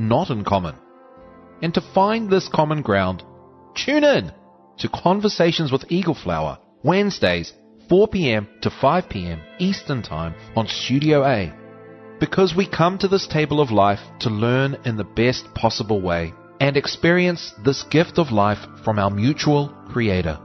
not in common. And to find this common ground, tune in to Conversations with Eagle Flower, Wednesdays, 4 p.m. to 5 p.m. Eastern Time on Studio A. Because we come to this table of life to learn in the best possible way and experience this gift of life from our mutual Creator.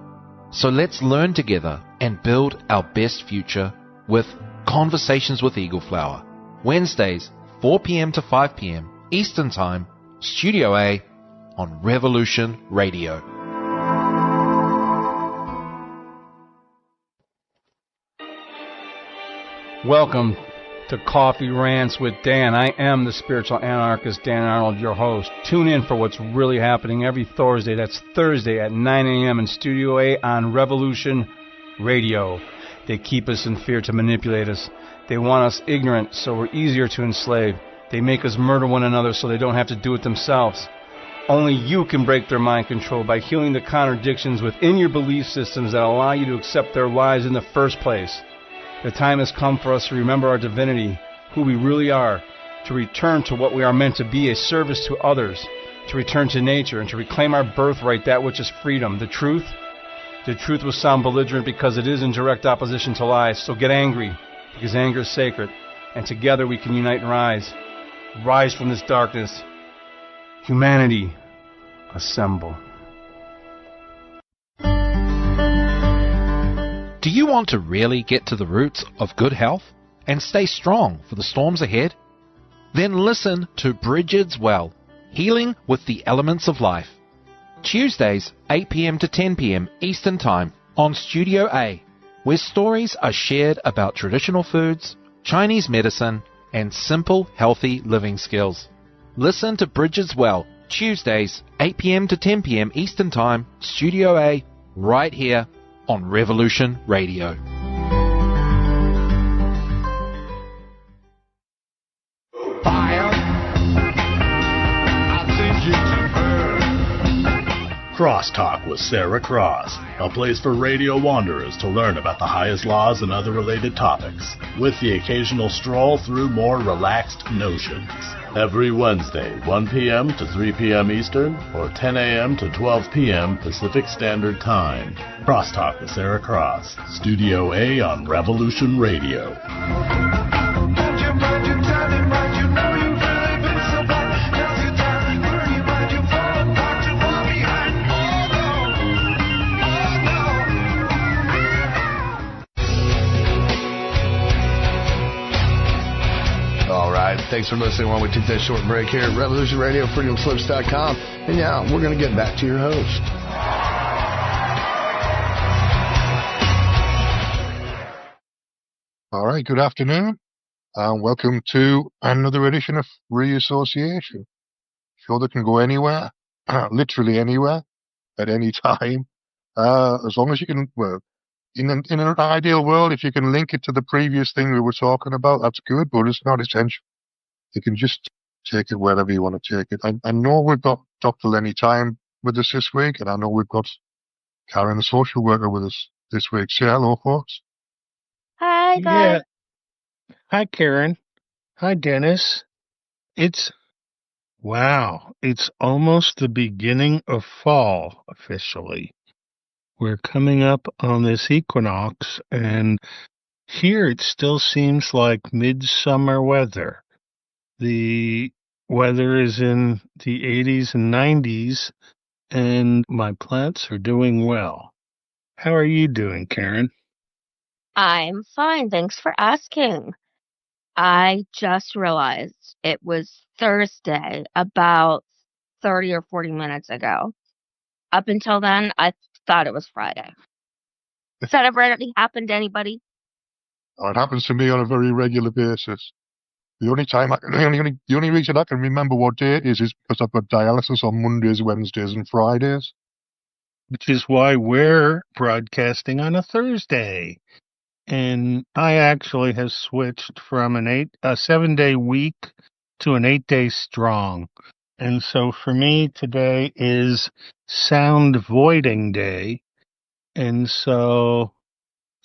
So let's learn together and build our best future with Conversations with Eagle Flower, Wednesdays, 4 p.m. to 5 p.m. Eastern Time, Studio A on Revolution Radio. Welcome to Coffee Rants with Dan. I am the spiritual anarchist, Dan Arnold, your host. Tune in for what's really happening every Thursday. That's Thursday at 9 a.m. in Studio A on Revolution Radio. They keep us in fear to manipulate us. They want us ignorant so we're easier to enslave. They make us murder one another so they don't have to do it themselves. Only you can break their mind control by healing the contradictions within your belief systems that allow you to accept their lies in the first place. The time has come for us to remember our divinity, who we really are, to return to what we are meant to be, a service to others, to return to nature, and to reclaim our birthright, that which is freedom. The truth will sound belligerent because it is in direct opposition to lies. So get angry, because anger is sacred, and together we can unite and rise. Rise from this darkness. Humanity, assemble. Do you want to really get to the roots of good health and stay strong for the storms ahead? Then listen to Bridget's Well, Healing with the Elements of Life. Tuesdays, 8 p.m. to 10 p.m. Eastern Time on Studio A, where stories are shared about traditional foods, Chinese medicine, and simple, healthy living skills. Listen to Bridget's Well, Tuesdays, 8 p.m. to 10 p.m. Eastern Time, Studio A, right here on Revolution Radio. Fire, I think you can burn. Crosstalk with Sarah Cross, a place for radio wanderers to learn about the highest laws and other related topics, with the occasional stroll through more relaxed notions. Every Wednesday, 1 p.m. to 3 p.m. Eastern, or 10 a.m. to 12 p.m. Pacific Standard Time. Crosstalk with Sarah Cross, Studio A on Revolution Radio. Thanks for listening while we take that short break here at Revolution Radio, freedomslips.com. And yeah, we're going to get back to your host. All right, good afternoon, and welcome to another edition of Reassociation. Show that can go anywhere, literally anywhere, at any time, as long as you can, well, in an ideal world, if you can link it to the previous thing we were talking about, that's good, but it's not essential. You can just take it wherever you want to take it. I know we've got Dr. Lenny Time with us this week, and I know we've got Karen, the social worker, with us this week. Say hello, folks. Hi, guys. Yeah. Hi, Karen. Hi, Dennis. It's almost the beginning of fall, officially. We're coming up on this equinox, and here it still seems like midsummer weather. The weather is in the 80s and 90s, and my plants are doing well. How are you doing, Karen? I'm fine. Thanks for asking. I just realized it was Thursday about 30 or 40 minutes ago. Up until then, I thought it was Friday. Has that ever happened to anybody? Oh, it happens to me on a very regular basis. The only reason I can remember what day it is because I've got dialysis on Mondays, Wednesdays, and Fridays. Which is why we're broadcasting on a Thursday. And I actually have switched from a 7-day week to an 8-day strong. And so for me, today is sound voiding day. And so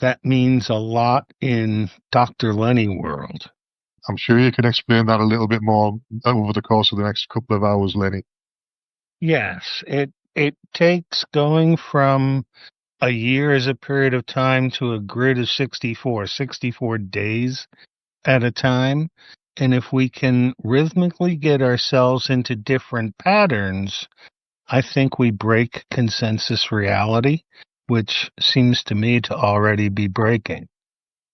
that means a lot in Dr. Lenny world. I'm sure you can explain that a little bit more over the course of the next couple of hours, Lenny. Yes, it takes going from a year as a period of time to a grid of 64 days at a time. And if we can rhythmically get ourselves into different patterns, I think we break consensus reality, which seems to me to already be breaking.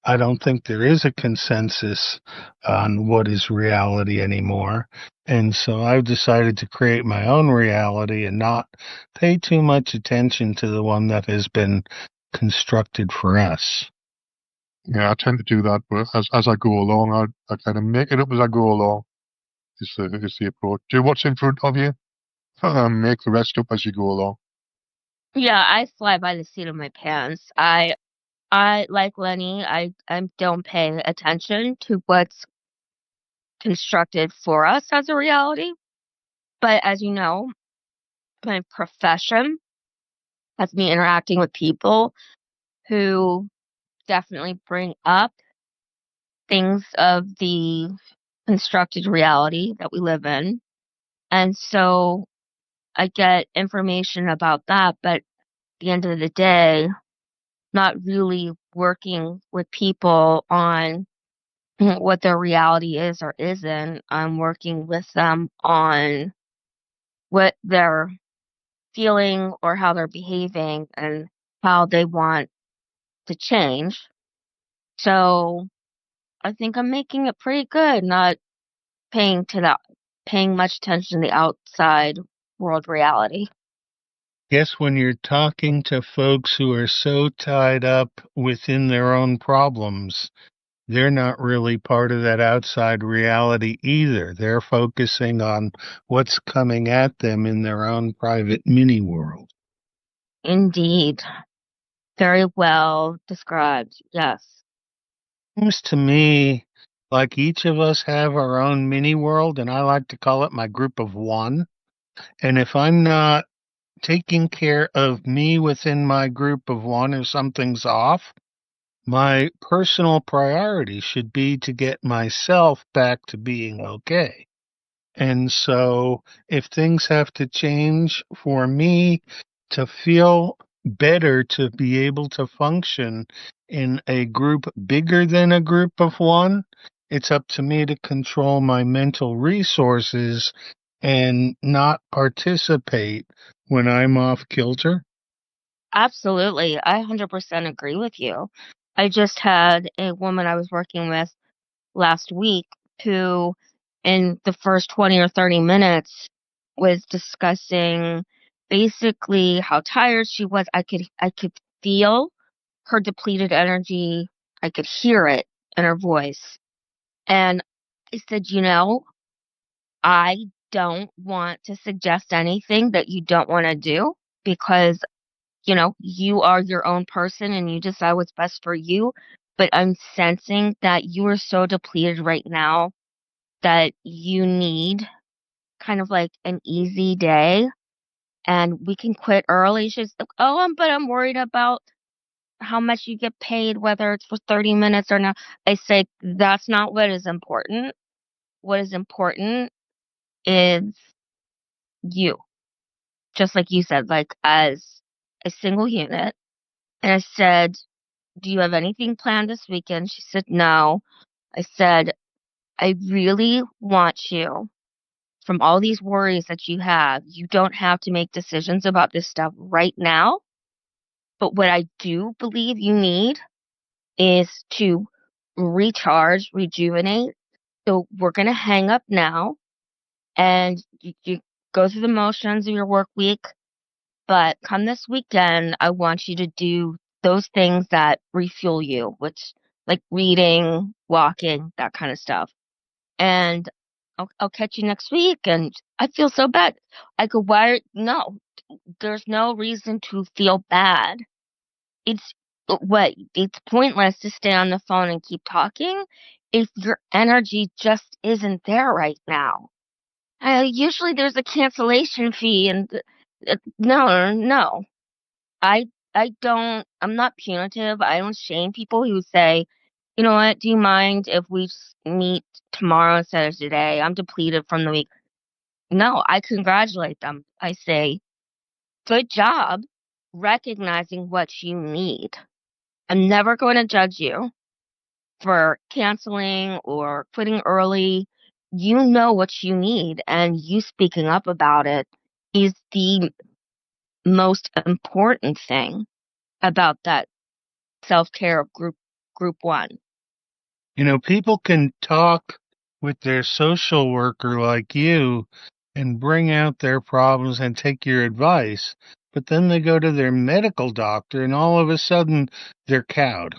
I don't think there is a consensus on what is reality anymore. And so I've decided to create my own reality and not pay too much attention to the one that has been constructed for us. Yeah, I tend to do that, but as I go along, I kind of make it up as I go along. Is the approach. Do what's in front of you, make the rest up as you go along. Yeah, I fly by the seat of my pants. I like Lenny. I don't pay attention to what's constructed for us as a reality. But as you know, my profession has me interacting with people who definitely bring up things of the constructed reality that we live in. And so I get information about that, but at the end of the day, not really working with people on what their reality is or isn't. I'm working with them on what they're feeling or how they're behaving and how they want to change. So I think I'm making it pretty good, not paying much attention to the outside world reality. Guess when you're talking to folks who are so tied up within their own problems, they're not really part of that outside reality either. They're focusing on what's coming at them in their own private mini world. Indeed. Very well described. Yes. Seems to me like each of us have our own mini world, and I like to call it my group of one. And if I'm not taking care of me within my group of one, if something's off, my personal priority should be to get myself back to being okay. And so if things have to change for me to feel better, to be able to function in a group bigger than a group of one, it's up to me to control my mental resources and not participate when I'm off kilter. Absolutely. I 100% agree with you. I just had a woman I was working with last week who, in the first 20 or 30 minutes, was discussing basically how tired she was. I could feel her depleted energy. I could hear it in her voice. And I said, I don't want to suggest anything that you don't want to do because, you are your own person and you decide what's best for you. But I'm sensing that you are so depleted right now that you need kind of like an easy day and we can quit early. She's like, oh, but I'm worried about how much you get paid, whether it's for 30 minutes or not. I say, that's not what is important. What is important is you, just like you said, like as a single unit. And I said, do you have anything planned this weekend? She said, no. I said, I really want you, from all these worries that you have, you don't have to make decisions about this stuff right now. But what I do believe you need is to recharge, rejuvenate. So we're going to hang up now and you go through the motions of your work week. But come this weekend, I want you to do those things that refuel you, which like reading, walking, that kind of stuff. And I'll catch you next week. And I feel so bad. I go, why? No, there's no reason to feel bad. It's it's pointless to stay on the phone and keep talking if your energy just isn't there right now. Usually there's a cancellation fee and no. I I'm not punitive. I don't shame people who say, you know what? Do you mind if we meet tomorrow instead of today? I'm depleted from the week. No, I congratulate them. I say, good job recognizing what you need. I'm never going to judge you for canceling or quitting early. You know what you need, and you speaking up about it is the most important thing about that self-care of group one. People can talk with their social worker like you and bring out their problems and take your advice, but then they go to their medical doctor and all of a sudden they're cowed.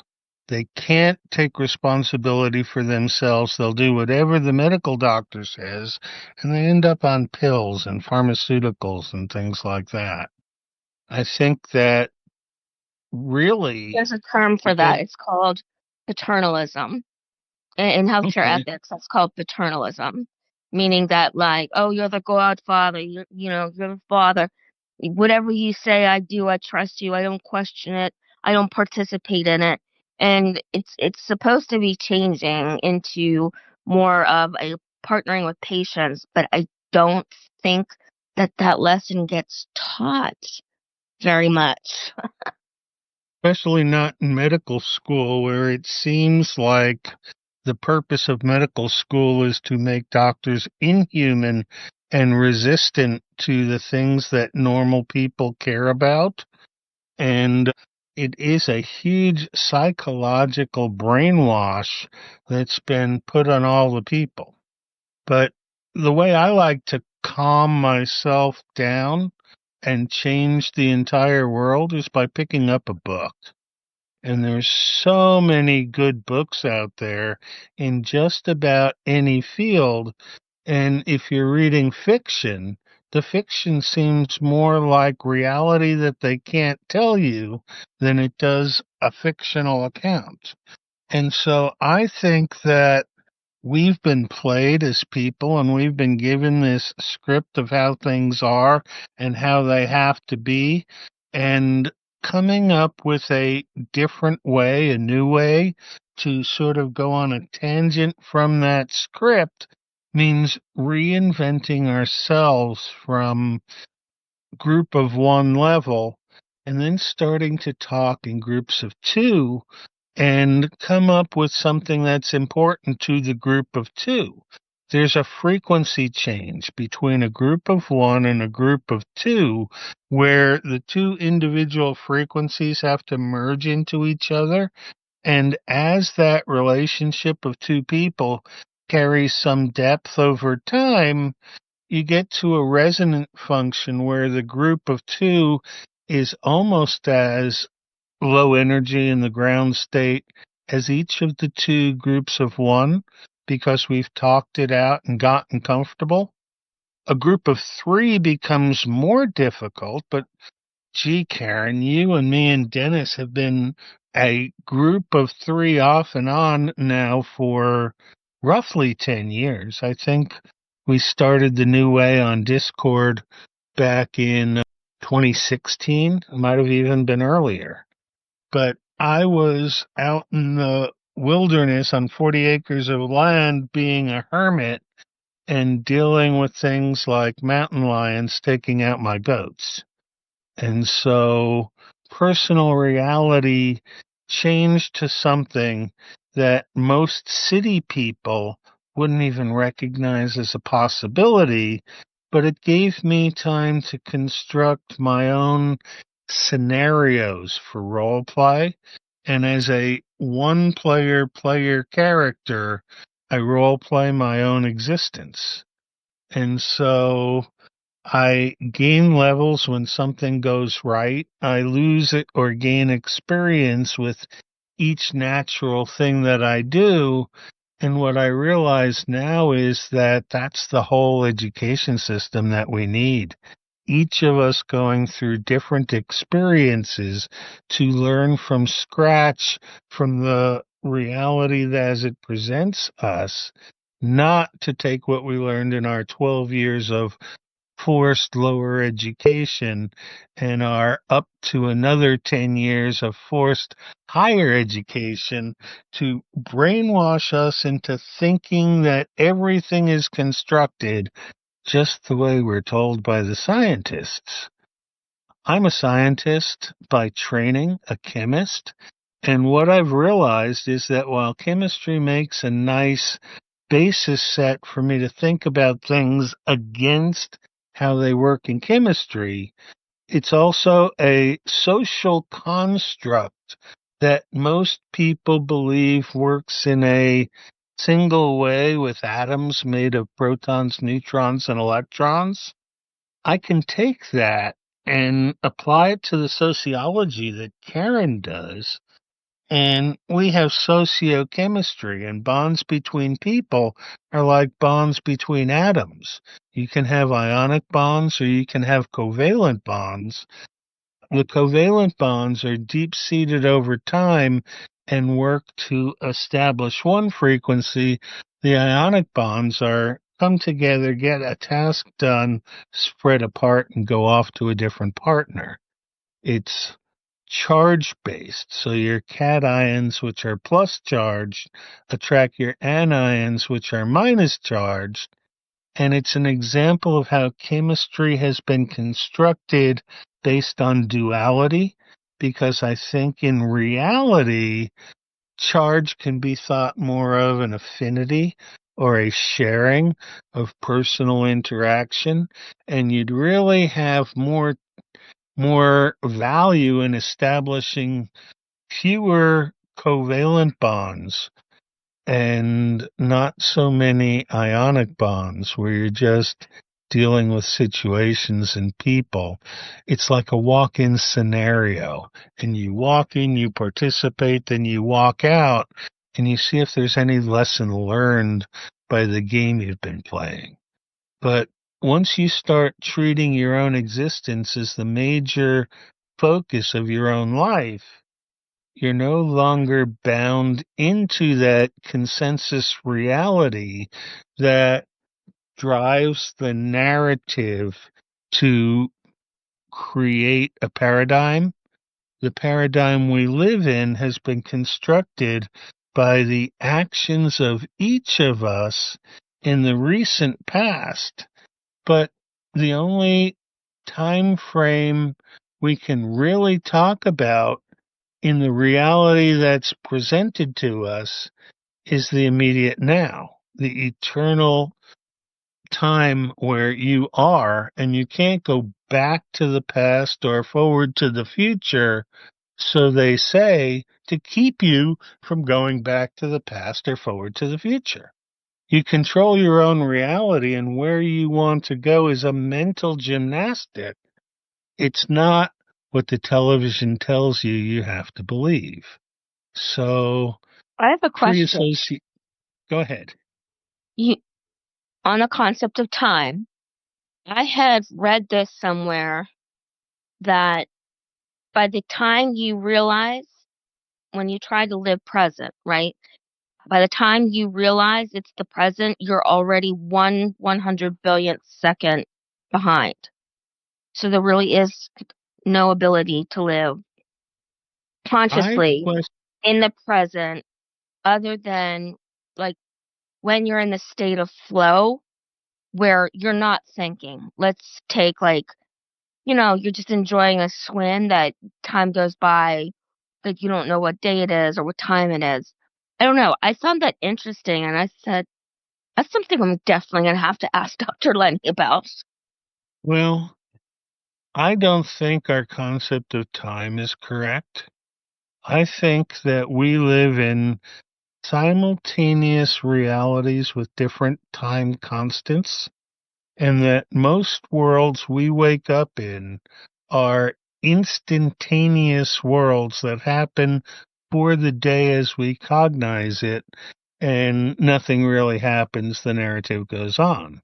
They can't take responsibility for themselves. They'll do whatever the medical doctor says, and they end up on pills and pharmaceuticals and things like that. I think that really... There's a term for that. It's called paternalism. In healthcare ethics, that's called paternalism, meaning that, like, oh, you're the godfather, you're the father. Whatever you say, I do. I trust you. I don't question it. I don't participate in it. And it's supposed to be changing into more of a partnering with patients, but I don't think that lesson gets taught very much. Especially not in medical school, where it seems like the purpose of medical school is to make doctors inhuman and resistant to the things that normal people care about. And it is a huge psychological brainwash that's been put on all the people. But the way I like to calm myself down and change the entire world is by picking up a book. And there's so many good books out there in just about any field. And if you're reading fiction, the fiction seems more like reality that they can't tell you than it does a fictional account. And so I think that we've been played as people, and we've been given this script of how things are and how they have to be. And coming up with a different way, a new way to sort of go on a tangent from that script means reinventing ourselves from group of one level and then starting to talk in groups of two and come up with something that's important to the group of two. There's a frequency change between a group of one and a group of two where the two individual frequencies have to merge into each other. And as that relationship of two people carries some depth over time, you get to a resonant function where the group of two is almost as low energy in the ground state as each of the two groups of one, because we've talked it out and gotten comfortable. A group of three becomes more difficult, but gee, Karen, you and me and Dennis have been a group of three off and on now for roughly 10 years. I think we started the New Way on Discord back in 2016. It might have even been earlier. But I was out in the wilderness on 40 acres of land being a hermit and dealing with things like mountain lions taking out my goats. And so personal reality changed to something that most city people wouldn't even recognize as a possibility, but it gave me time to construct my own scenarios for role play. And as a one player character, I role play my own existence. And so I gain levels when something goes right. I lose it or gain experience with each natural thing that I do. And what I realize now is that that's the whole education system that we need. Each of us going through different experiences to learn from scratch from the reality as it presents us, not to take what we learned in our 12 years of forced lower education and are up to another 10 years of forced higher education to brainwash us into thinking that everything is constructed just the way we're told by the scientists. I'm a scientist by training, a chemist, and what I've realized is that while chemistry makes a nice basis set for me to think about things against how they work in chemistry, it's also a social construct that most people believe works in a single way with atoms made of protons, neutrons, and electrons. I can take that and apply it to the sociology that Karen does. And we have sociochemistry, and bonds between people are like bonds between atoms. You can have ionic bonds or you can have covalent bonds. The covalent bonds are deep-seated over time and work to establish one frequency. The ionic bonds are come together, get a task done, spread apart, and go off to a different partner. It's charge-based, so your cations, which are plus charged, attract your anions, which are minus charged, and it's an example of how chemistry has been constructed based on duality, because I think in reality, charge can be thought more of an affinity or a sharing of personal interaction, and you'd really have more value in establishing fewer covalent bonds and not so many ionic bonds where you're just dealing with situations and people. It's like a walk-in scenario, and you walk in, you participate, then you walk out, and you see if there's any lesson learned by the game you've been playing. But once you start treating your own existence as the major focus of your own life, you're no longer bound into that consensus reality that drives the narrative to create a paradigm. The paradigm we live in has been constructed by the actions of each of us in the recent past, but the only time frame we can really talk about in the reality that's presented to us is the immediate now, the eternal time where you are, and you can't go back to the past or forward to the future, so they say, to keep you from going back to the past or forward to the future. You control your own reality, and where you want to go is a mental gymnastic. It's not what the television tells you you have to believe. So, I have a question. Go ahead. On a concept of time, I had read this somewhere that by the time you realize, when you try to live present, right? By the time you realize it's the present, you're already 1/100 billionth second behind. So there really is no ability to live consciously in the present other than like when you're in the state of flow where you're not thinking. Let's take you're just enjoying a swim that time goes by, that you don't know what day it is or what time it is. I don't know. I found that interesting, and I said, that's something I'm definitely going to have to ask Dr. Lenny about. Well, I don't think our concept of time is correct. I think that we live in simultaneous realities with different time constants, and that most worlds we wake up in are instantaneous worlds that happen for the day as we cognize it, and nothing really happens, the narrative goes on.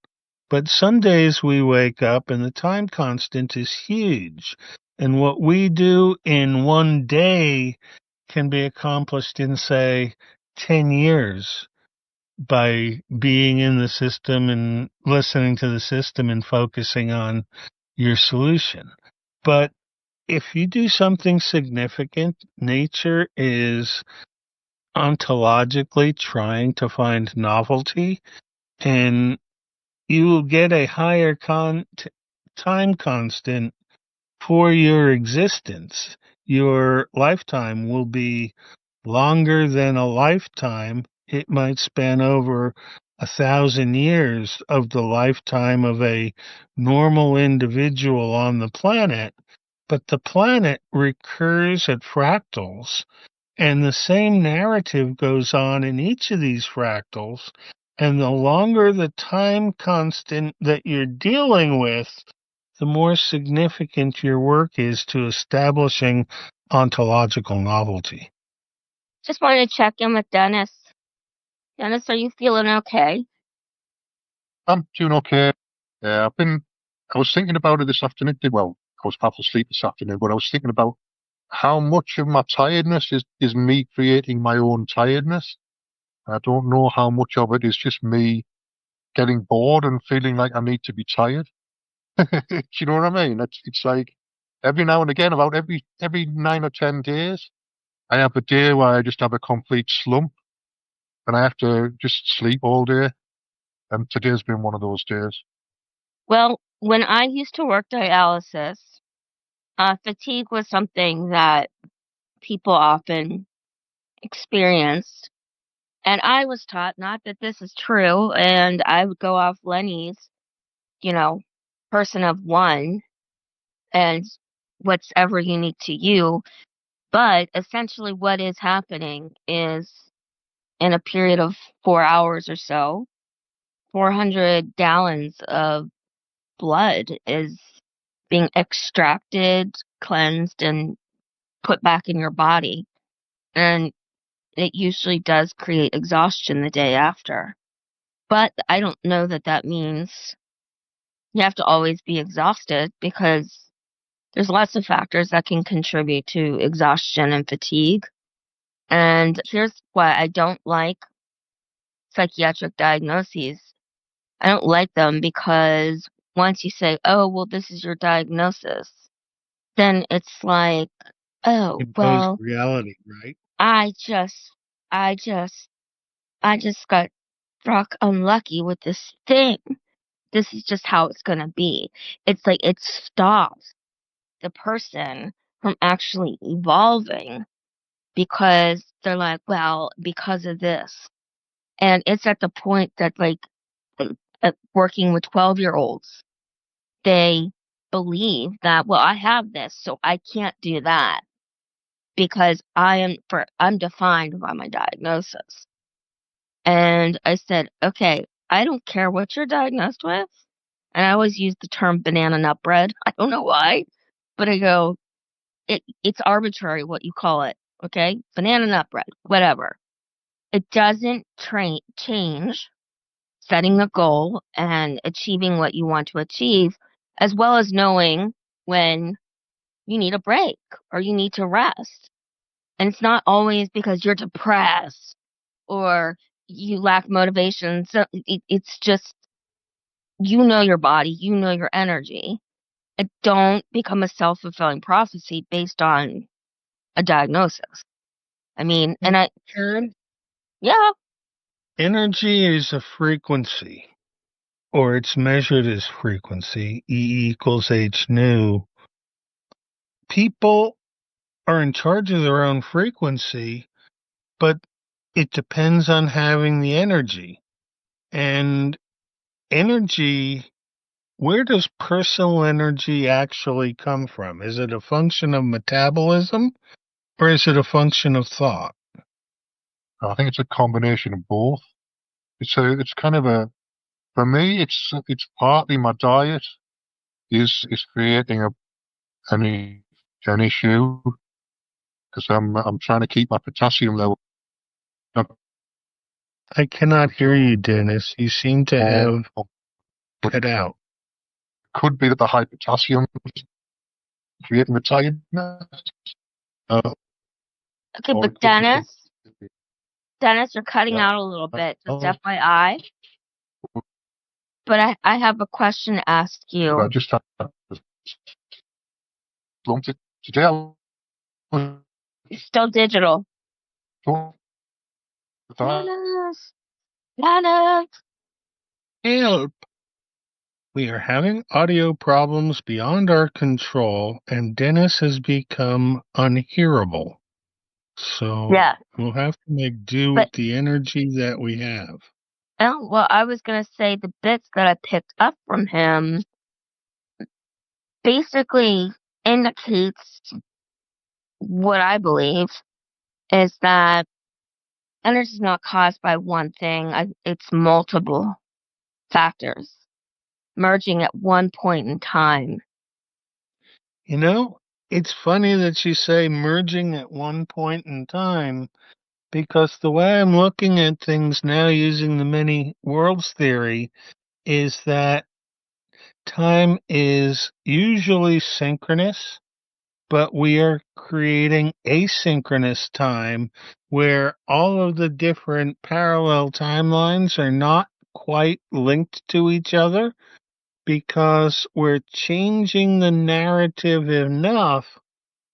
But some days we wake up and the time constant is huge, and what we do in one day can be accomplished in, say, 10 years. by being in the system and listening to the system and focusing on your solution. But if you do something significant, nature is ontologically trying to find novelty, and you will get a higher time constant for your existence. Your lifetime will be longer than a lifetime. It might span over 1,000 years of the lifetime of a normal individual on the planet, but the planet recurs at fractals, and the same narrative goes on in each of these fractals, and the longer the time constant that you're dealing with, the more significant your work is to establishing ontological novelty. Just wanted to check in with Dennis. Dennis, are you feeling okay? I'm doing okay. I was thinking about it this afternoon. Well, I was half asleep this afternoon, but I was thinking about how much of my tiredness is me creating my own tiredness. I don't know how much of it is just me getting bored and feeling like I need to be tired. Do you know what I mean? It's like every now and again, about every 9 or 10 days, I have a day where I just have a complete slump and I have to just sleep all day. And today's been one of those days. Well, when I used to work dialysis, fatigue was something that people often experienced. And I was taught, not that this is true, and I would go off Lenny's, person of one, and what's ever unique to you. But essentially, what is happening is in a period of 4 hours or so, 400 gallons of blood is being extracted, cleansed, and put back in your body. And it usually does create exhaustion the day after. But I don't know that that means you have to always be exhausted, because there's lots of factors that can contribute to exhaustion and fatigue. And here's why I don't like psychiatric diagnoses. I don't like them because once you say, oh, well, this is your diagnosis, then it's like, oh, Imposed well, reality, right? I just got struck unlucky with this thing. This is just how it's gonna be. It's like it stops the person from actually evolving, because they're like, well, because of this. And it's at the point that, like, working with 12-year-olds, they believe that, well, I have this, so I can't do that because I'm defined by my diagnosis. And I said, okay, I don't care what you're diagnosed with. And I always use the term banana nut bread. I don't know why, but I go, it's arbitrary what you call it. Okay. Banana nut bread, whatever. It doesn't change setting a goal and achieving what you want to achieve, as well as knowing when you need a break or you need to rest. And it's not always because you're depressed or you lack motivation. So it's just, you know your body, you know your energy. And don't become a self-fulfilling prophecy based on a diagnosis. I mean, and Karen, yeah, energy is a frequency, or it's measured as frequency, E equals H nu. People are in charge of their own frequency, but it depends on having the energy. And energy, where does personal energy actually come from? Is it a function of metabolism, or is it a function of thought? I think it's a combination of both. It's kind of for me, it's partly my diet is creating an issue, because I'm trying to keep my potassium level up. I cannot hear you, Dennis. You seem to have cut out. Could be that the high potassium is creating the tiredness. okay, but Dennis, Dennis, you're cutting Yeah. out a little bit, just Oh, FYI. But I have a question to ask I you. just had something to tell. It's still digital. Help. Dennis! Dennis! Help! We are having audio problems beyond our control, and Dennis has become unhearable. So Yeah. we'll have to make do But, with the energy that we have. oh, well, I was going to say the bits that I picked up from him basically indicates what I believe is that energy is not caused by one thing. It's multiple factors merging at one point in time. You know, it's funny that you say merging at one point in time, because the way I'm looking at things now using the many worlds theory is that time is usually synchronous, but we are creating asynchronous time where all of the different parallel timelines are not quite linked to each other because we're changing the narrative enough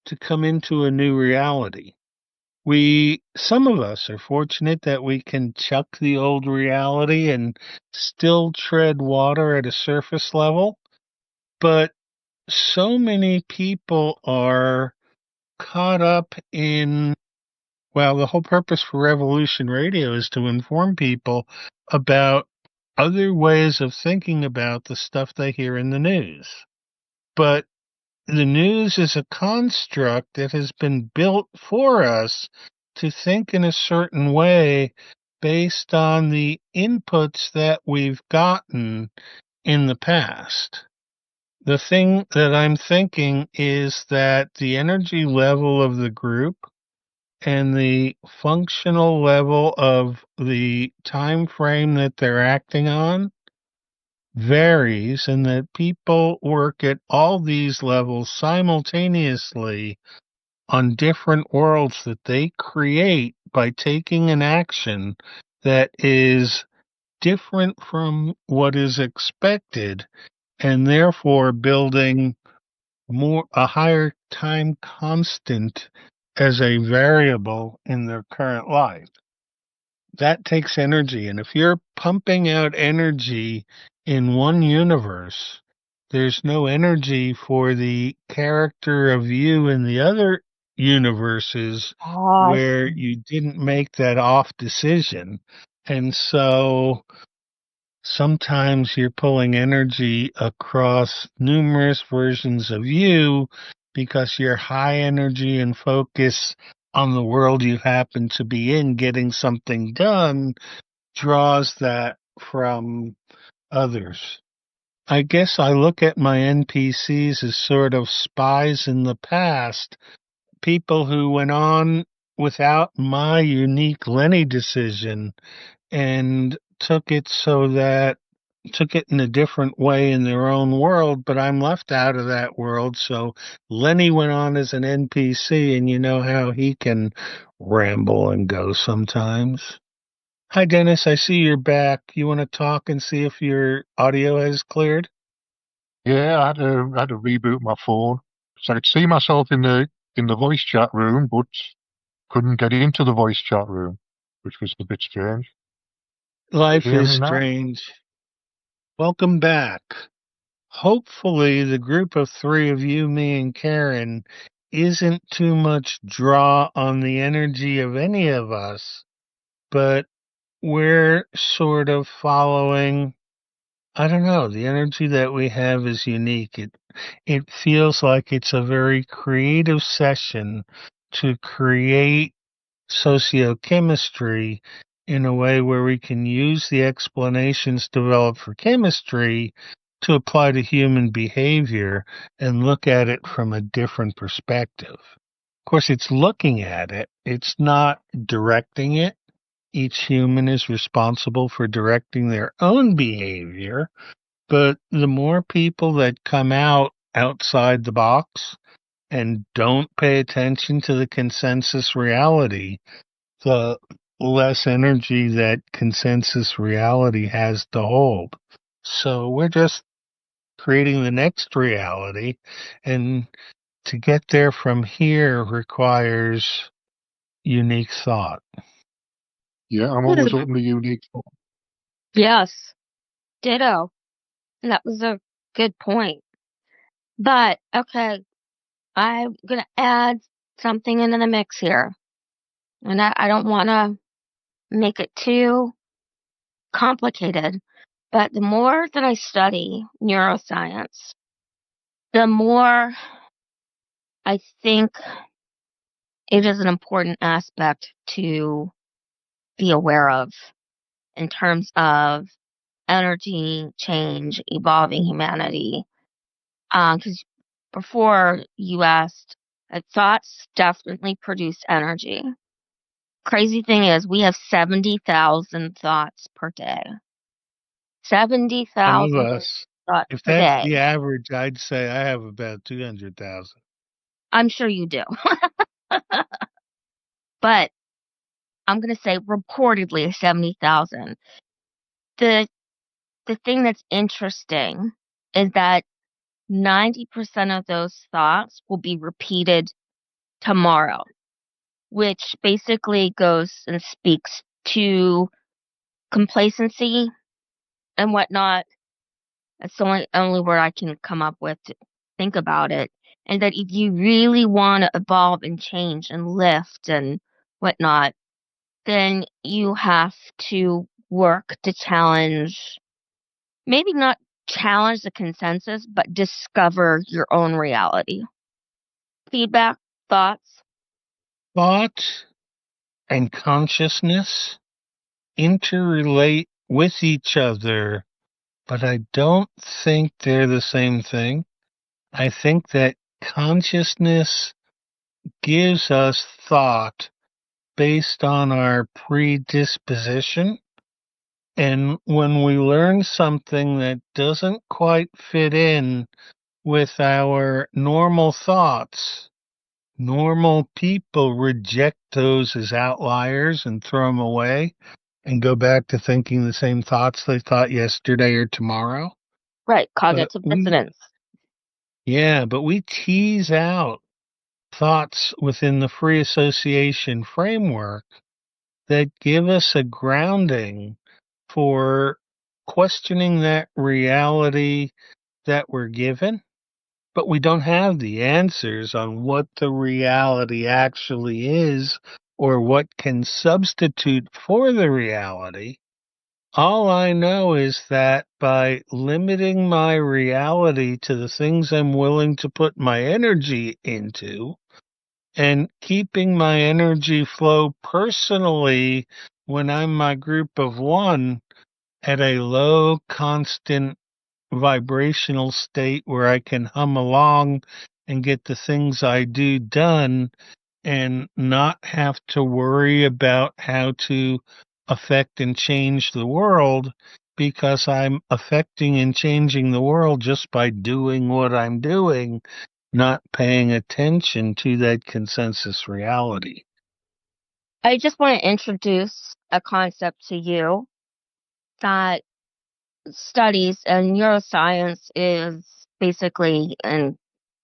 to come into a new reality. Some of us are fortunate that we can chuck the old reality and still tread water at a surface level, but so many people are caught up in, well, the whole purpose for Revolution Radio is to inform people about other ways of thinking about the stuff they hear in the news. But the news is a construct that has been built for us to think in a certain way based on the inputs that we've gotten in the past. The thing that I'm thinking is that the energy level of the group and the functional level of the time frame that they're acting on varies, and that people work at all these levels simultaneously on different worlds that they create by taking an action that is different from what is expected, and therefore building a higher time constant as a variable in their current life. That takes energy, and if you're pumping out energy in one universe, there's no energy for the character of you in the other universes where you didn't make that off decision. And so sometimes you're pulling energy across numerous versions of you because your high energy and focus on the world you happen to be in, getting something done, draws that from others. I guess I look at my NPCs as sort of spies in the past, people who went on without my unique Lenny decision and took it in a different way in their own world, but I'm left out of that world. So Lenny went on as an NPC, and you know how he can ramble and go sometimes. Hi, Dennis. I see you're back. You want to talk and see if your audio has cleared? Yeah, I had to reboot my phone. So I could see myself in the voice chat room, but couldn't get into the voice chat room, which was a bit strange. Life Hear is me now? strange. Welcome back. Hopefully the group of three of you, me, and Karen isn't too much draw on the energy of any of us, but we're sort of following, I don't know, the energy that we have is unique. It feels like it's a very creative session to create sociochemistry in a way where we can use the explanations developed for chemistry to apply to human behavior and look at it from a different perspective. Of course, it's looking at it. It's not directing it. Each human is responsible for directing their own behavior, but the more people that come outside the box and don't pay attention to the consensus reality, the less energy that consensus reality has to hold. So we're just creating the next reality, and to get there from here requires unique thought. Yeah, I'm always open to unique thought. Yes, ditto. That was a good point. But, okay, I'm going to add something into the mix here. And I don't want to make it too complicated. But the more that I study neuroscience, the more I think it is an important aspect to be aware of in terms of energy change, evolving humanity. Because before you asked, thoughts definitely produce energy. Crazy thing is, we have 70,000 thoughts per day. Some of 70,000 us, thoughts if per that's day. the average, I'd say I have about 200,000. I'm sure you do. But I'm going to say reportedly 70,000. The thing that's interesting is that 90% of those thoughts will be repeated tomorrow, which basically goes and speaks to complacency and whatnot. That's the only word I can come up with to think about it. And that if you really want to evolve and change and lift and whatnot, then you have to work to challenge, maybe not challenge the consensus, but discover your own reality. Feedback, thoughts? Thought and consciousness interrelate with each other, but I don't think they're the same thing. I think that consciousness gives us thought based on our predisposition. And when we learn something that doesn't quite fit in with our normal thoughts, normal people reject those as outliers and throw them away and go back to thinking the same thoughts they thought yesterday or tomorrow. Right, But cognitive dissonance. but we tease out thoughts within the free association framework that give us a grounding for questioning that reality that we're given, but we don't have the answers on what the reality actually is or what can substitute for the reality. All I know is that by limiting my reality to the things I'm willing to put my energy into, and keeping my energy flow personally when I'm my group of one at a low, constant vibrational state where I can hum along and get the things I do done and not have to worry about how to affect and change the world, because I'm affecting and changing the world just by doing what I'm doing, not paying attention to that consensus reality. I just want to introduce a concept to you that studies and neuroscience is basically in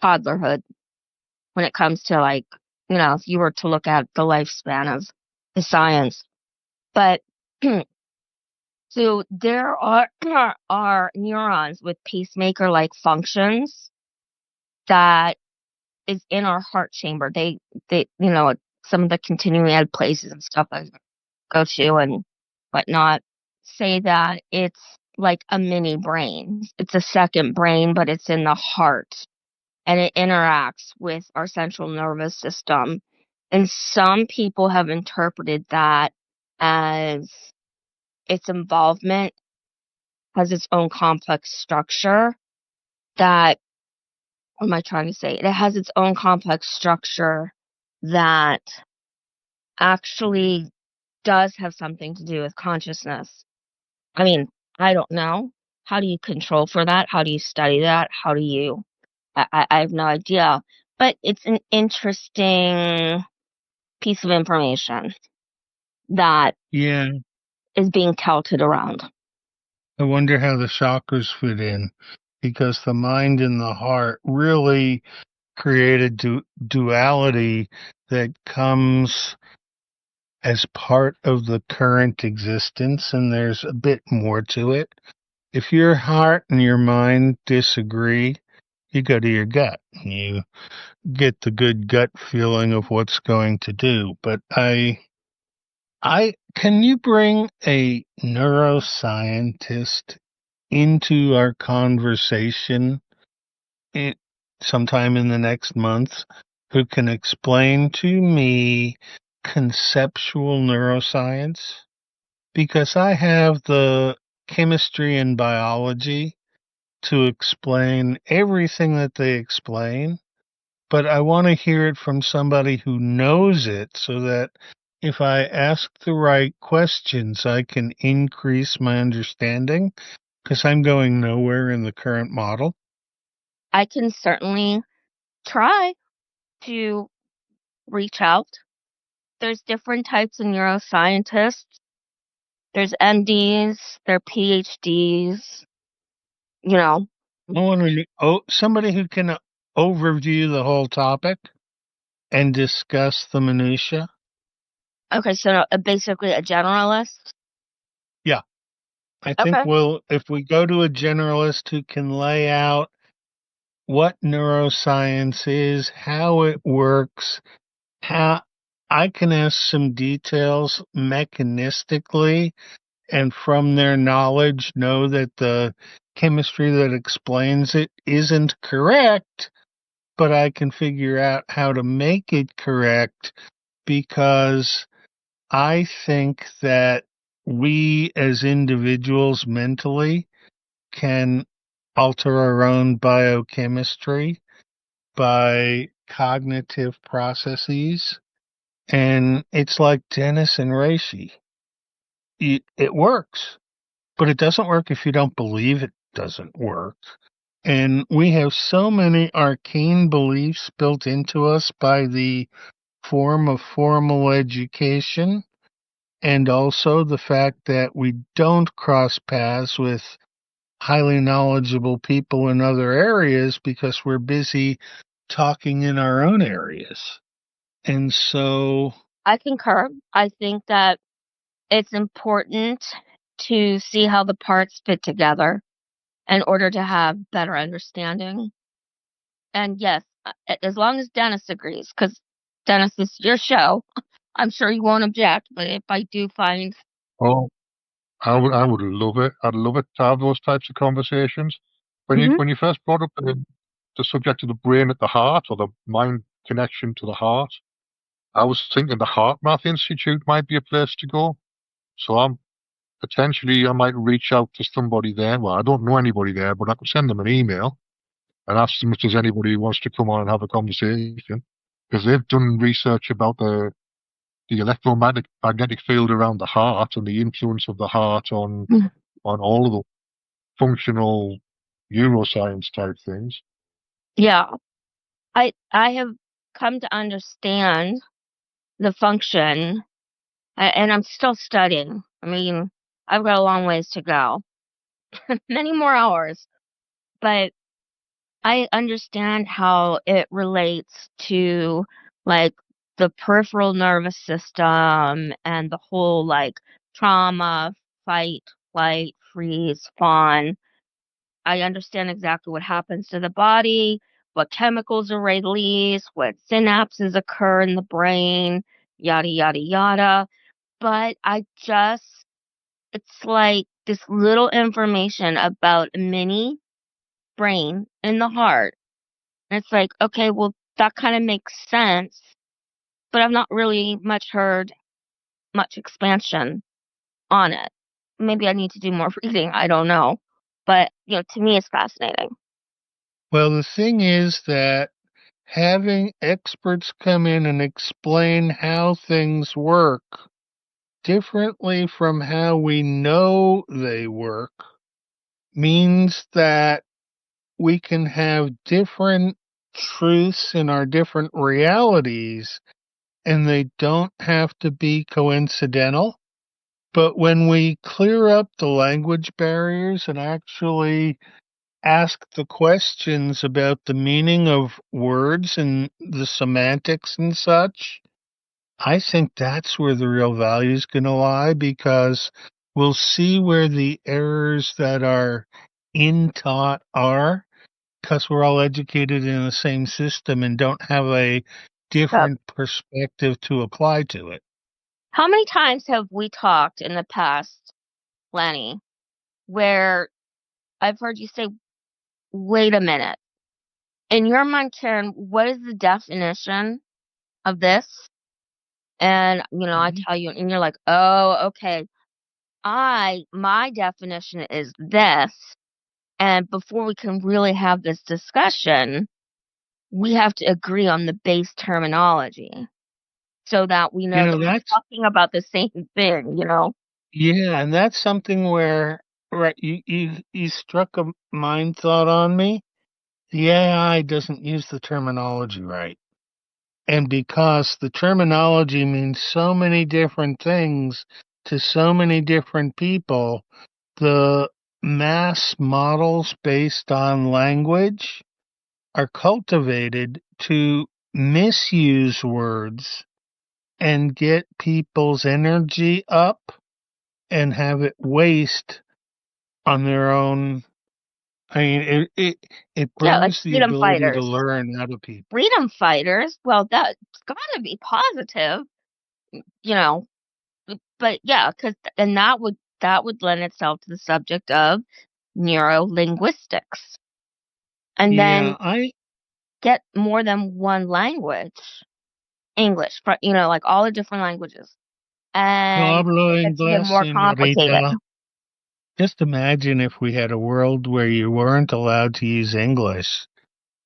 toddlerhood when it comes to, like, if you were to look at the lifespan of the science. But so there are neurons with pacemaker-like functions that is in our heart chamber. They some of the continuing ed places and stuff I go to and whatnot say that it's like a mini brain. It's a second brain, but it's in the heart, and it interacts with our central nervous system. And some people have interpreted that as its involvement has its own complex structure that, what am I trying to say? It has its own complex structure that actually does have something to do with consciousness. I mean, I don't know. How do you control for that? How do you study that? How do you? I have no idea. But it's an interesting piece of information. that Yeah. is being touted around. I wonder how the chakras fit in, because the mind and the heart really create a duality that comes as part of the current existence, and there's a bit more to it. If your heart and your mind disagree, you go to your gut. You get the good gut feeling of what's going to do. But can you bring a neuroscientist into our conversation sometime in the next month who can explain to me conceptual neuroscience? Because I have the chemistry and biology to explain everything that they explain, but I want to hear it from somebody who knows it so that if I ask the right questions, I can increase my understanding, because I'm going nowhere in the current model. I can certainly try to reach out. There's different types of neuroscientists. There's MDs, there are PhDs, you know. I want somebody who can overview the whole topic and discuss the minutia. Okay, so basically a generalist. Yeah. I think if we go to a generalist who can lay out what neuroscience is, how it works, how I can ask some details mechanistically, and from their knowledge know that the chemistry that explains it isn't correct, but I can figure out how to make it correct, because I think that we as individuals mentally can alter our own biochemistry by cognitive processes. And it's like Dennis and Reishi. It works, but it doesn't work if you don't believe it doesn't work. And we have so many arcane beliefs built into us by the form of formal education, and also the fact that we don't cross paths with highly knowledgeable people in other areas because we're busy talking in our own areas. And so I concur. I think that it's important to see how the parts fit together in order to have better understanding. And yes, as long as Dennis agrees, because Dennis, this is your show, I'm sure you won't object. But if I do find, Oh, I would love it. I'd love it to have those types of conversations. When you first brought up the subject of the brain at the heart, or the mind connection to the heart, I was thinking the Heart Math Institute might be a place to go. So I might reach out to somebody there. Well, I don't know anybody there, but I could send them an email and ask them if there's anybody who wants to come on and have a conversation, because they've done research about the electromagnetic field around the heart and the influence of the heart on all of the functional neuroscience type things. yeah, I have come to understand the function, and I'm still studying. I mean, I've got a long ways to go, many more hours, but I understand how it relates to like the peripheral nervous system and the whole like trauma, fight, flight, freeze, fawn. I understand exactly what happens to the body, what chemicals are released, what synapses occur in the brain, yada, yada, yada. But it's like this little information about a mini brain in the heart. And it's like, okay, well, that kind of makes sense, but I've not really heard much expansion on it. Maybe I need to do more reading. I don't know. But, to me, it's fascinating. Well, the thing is that having experts come in and explain how things work differently from how we know they work means that we can have different truths in our different realities, and they don't have to be coincidental. But when we clear up the language barriers and actually ask the questions about the meaning of words and the semantics and such, I think that's where the real value is going to lie, because we'll see where the errors that are in taught are, because we're all educated in the same system and don't have a different perspective to apply to it. How many times have we talked in the past, Lenny, where I've heard you say, wait a minute. In your mind, Karen, what is the definition of this? And, I tell you, and you're like, oh, okay. My definition is this. And before we can really have this discussion, we have to agree on the base terminology so that we know that we're That's talking about the same thing, yeah, and that's something where right you struck a mind thought on me. The AI doesn't use the terminology right. And because the terminology means so many different things to so many different people, the mass models based on language are cultivated to misuse words and get people's energy up and have it waste on their own. I mean, it Yeah, like burns the freedom ability to fighters. learn out of people. Freedom fighters, well, that's gotta be positive, you know. But yeah, and that would lend itself to the subject of neurolinguistics. And Yeah, then get more than one language, English, like all the different languages. no And hablo it gets even inglés, more complicated. señorita. Just imagine if we had a world where you weren't allowed to use English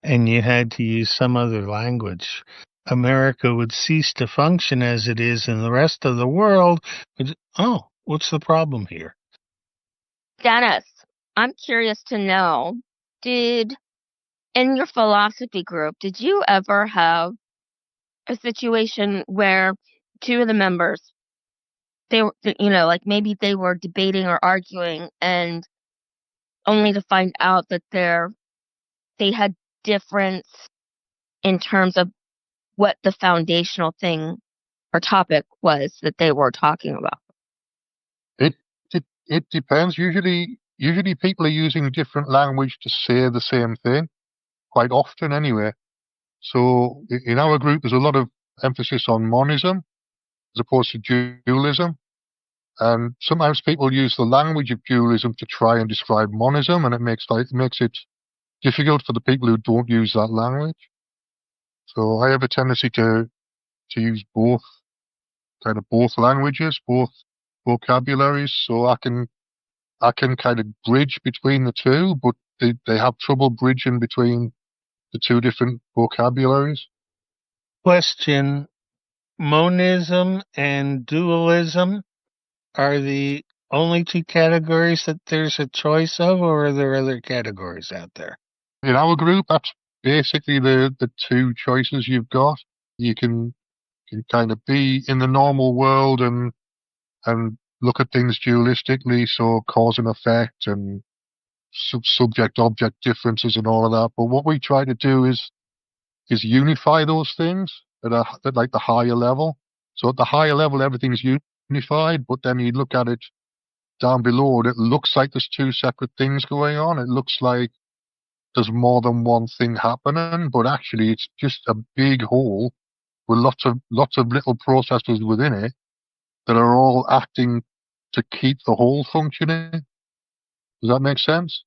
and you had to use some other language. America would cease to function as it is, and the rest of the world would, oh, what's the problem here? Dennis, I'm curious to know, in your philosophy group, did you ever have a situation where two of the members, they were, like maybe they were debating or arguing, and only to find out that they had difference in terms of what the foundational thing or topic was that they were talking about? It it depends. Usually people are using different language to say the same thing, quite often anyway. So in our group, there's a lot of emphasis on monism as opposed to dualism. And sometimes people use the language of dualism to try and describe monism, and it makes it difficult for the people who don't use that language. So I have a tendency to use both languages, both vocabularies, so I can kind of bridge between the two, but they have trouble bridging between the two different vocabularies. Question: monism and dualism are the only two categories that there's a choice of, or are there other categories out there? In our group, that's basically the two choices you've got. You can kind of be in the normal world and look at things dualistically, so cause and effect and subject-object differences and all of that. But what we try to do is unify those things at like the higher level. So at the higher level, everything's unified, but then you look at it down below, and it looks like there's two separate things going on. It looks like there's more than one thing happening, but actually it's just a big whole with lots of little processes within it that are all acting to keep the whole functioning. Does that make sense?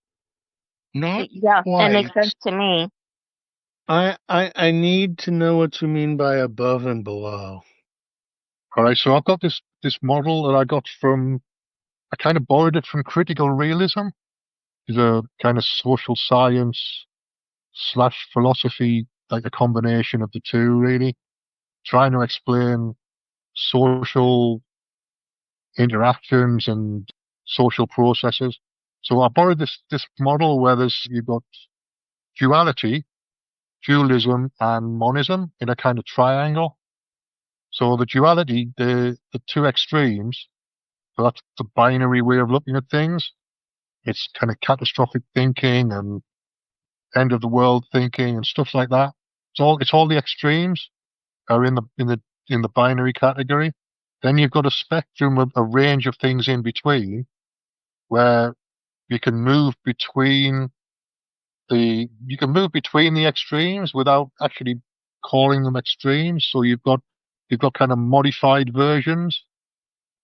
Not Yeah, that makes quite. sense to me. I need to know what you mean by above and below. All right, so I've got this model that I got I kind of borrowed it from critical realism. It's a kind of social science / philosophy, like a combination of the two, really, trying to explain social interactions and social processes. So I borrowed this model where you've got duality, dualism, and monism in a kind of triangle. So the duality, the two extremes, so that's the binary way of looking at things. It's kind of catastrophic thinking and end of the world thinking and stuff like that. It's all the extremes are in the binary category. Then you've got a spectrum of a range of things in between where you can move between the extremes without actually calling them extremes. So you've got kind of modified versions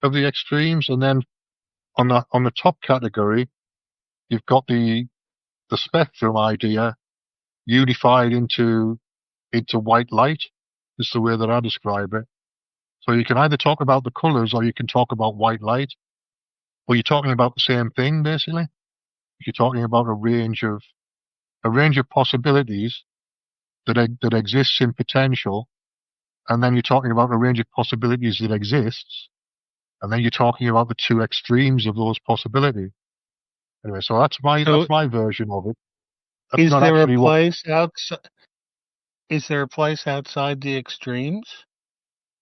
of the extremes, and then on the top category, you've got the spectrum idea unified into white light. Is the way that I describe it. So you can either talk about the colors or you can talk about white light, or you're talking about the same thing basically. You're talking about a range of possibilities that exists in potential, and then you're talking about a range of possibilities that exists, and then you're talking about the two extremes of those possibilities. Anyway, so that's my version of it. That's Is not there a actually what. place outside? Is there a place outside the extremes?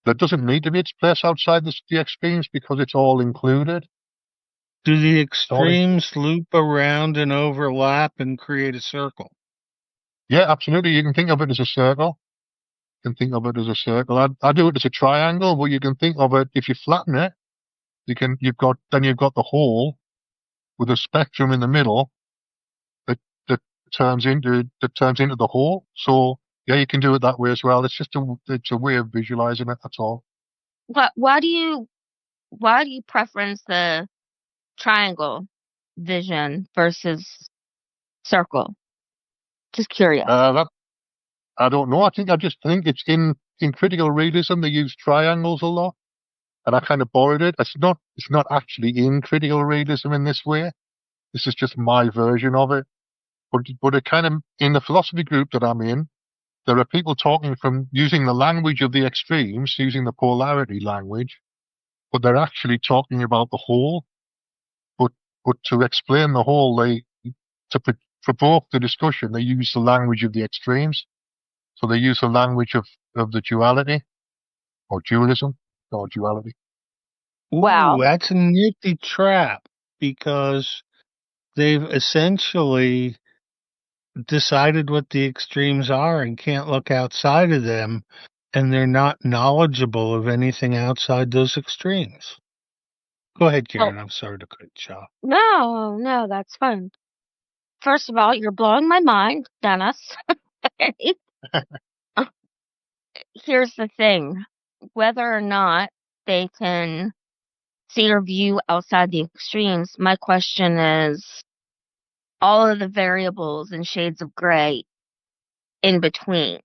There doesn't need to be its place outside the extremes because it's all included. Do the extremes loop around and overlap and create a circle? Yeah, absolutely. You can think of it as a circle. You can think of it as a circle. I do it as a triangle, but you can think of it, if you flatten it, you've got the hole with a spectrum in the middle that turns into the hole. So yeah, you can do it that way as well. It's just a way of visualizing it. That's all. Why do you preference the triangle vision versus circle? Just curious. That I don't know. I just think it's in critical realism they use triangles a lot, and I kind of borrowed it. It's not actually in critical realism in this way. This is just my version of it. But it kind of, in the philosophy group that I'm in, there are people talking from using the language of the extremes, using the polarity language, but they're actually talking about the whole. But to explain the whole, to provoke the discussion, they use the language of the extremes. So they use the language of the duality, or dualism, or duality. Wow. Ooh, that's a nifty trap because they've essentially decided what the extremes are and can't look outside of them, and they're not knowledgeable of anything outside those extremes. Go ahead, Karen. I'm sorry to cut you off. No, that's fine. First of all, you're blowing my mind, Dennis. Here's the thing. Whether or not they can see or view outside the extremes, my question is all of the variables and shades of gray in between.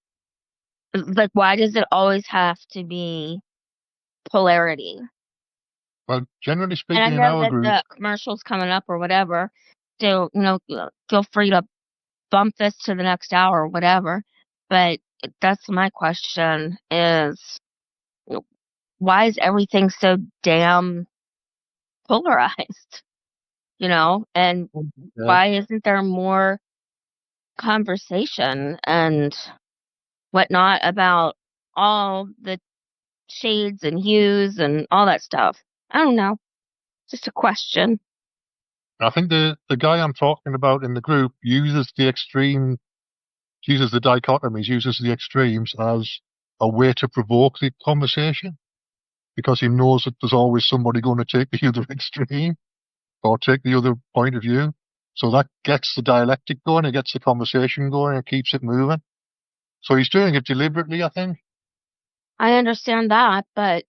Like, why does it always have to be polarity? Well, generally And speaking, I in know our that group, the commercial's coming up or whatever, so, feel free to bump this to the next hour or whatever. But that's my question is, why is everything so damn polarized? And why isn't there more conversation and whatnot about all the shades and hues and all that stuff? I don't know. Just a question. I think the guy I'm talking about in the group uses the dichotomies, uses the extremes as a way to provoke the conversation, because he knows that there's always somebody going to take the other extreme or take the other point of view. So that gets the dialectic going, it gets the conversation going, it keeps it moving. So he's doing it deliberately, I think. I understand that, but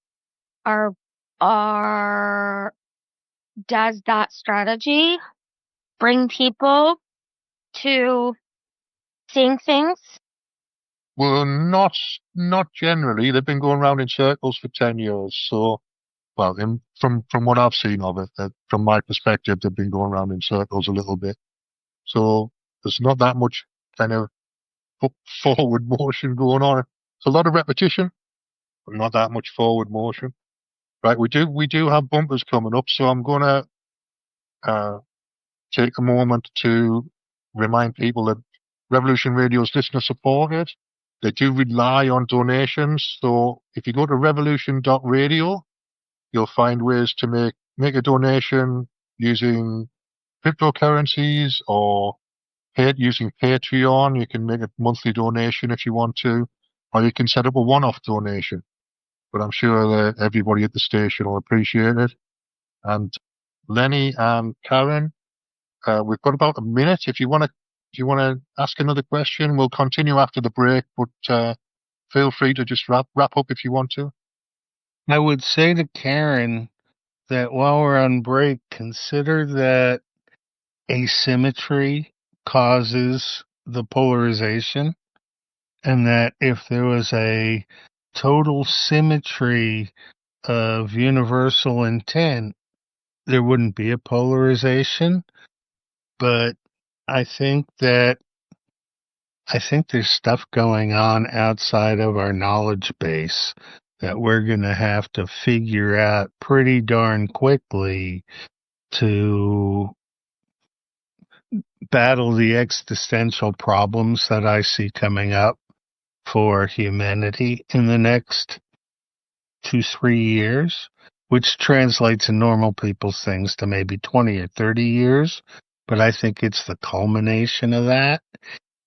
does that strategy bring people to seeing things? Well, not generally. They've been going around in circles for 10 years. So, well, from what I've seen of it, from my perspective, they've been going around in circles a little bit. So there's not that much kind of forward motion going on. It's a lot of repetition, but not that much forward motion. Right, we do have bumpers coming up, so I'm gonna take a moment to remind people that Revolution Radio is listener supported. they do rely on donations. So if you go to revolution.radio, you'll find ways to make a donation using cryptocurrencies or using Patreon. You can make a monthly donation if you want to, or you can set up a one-off donation. But I'm sure that everybody at the station will appreciate it. And Lenny and Karen, we've got about a minute. If you want to ask another question, we'll continue after the break. But feel free to just wrap up if you want to. I would say to Karen that while we're on break, consider that asymmetry causes the polarization, and that if there was a total symmetry of universal intent, there wouldn't be a polarization. But I think there's stuff going on outside of our knowledge base that we're going to have to figure out pretty darn quickly to battle the existential problems that I see coming up for humanity in the next 2-3 years, which translates in normal people's things to maybe 20 or 30 years. But I think it's the culmination of that.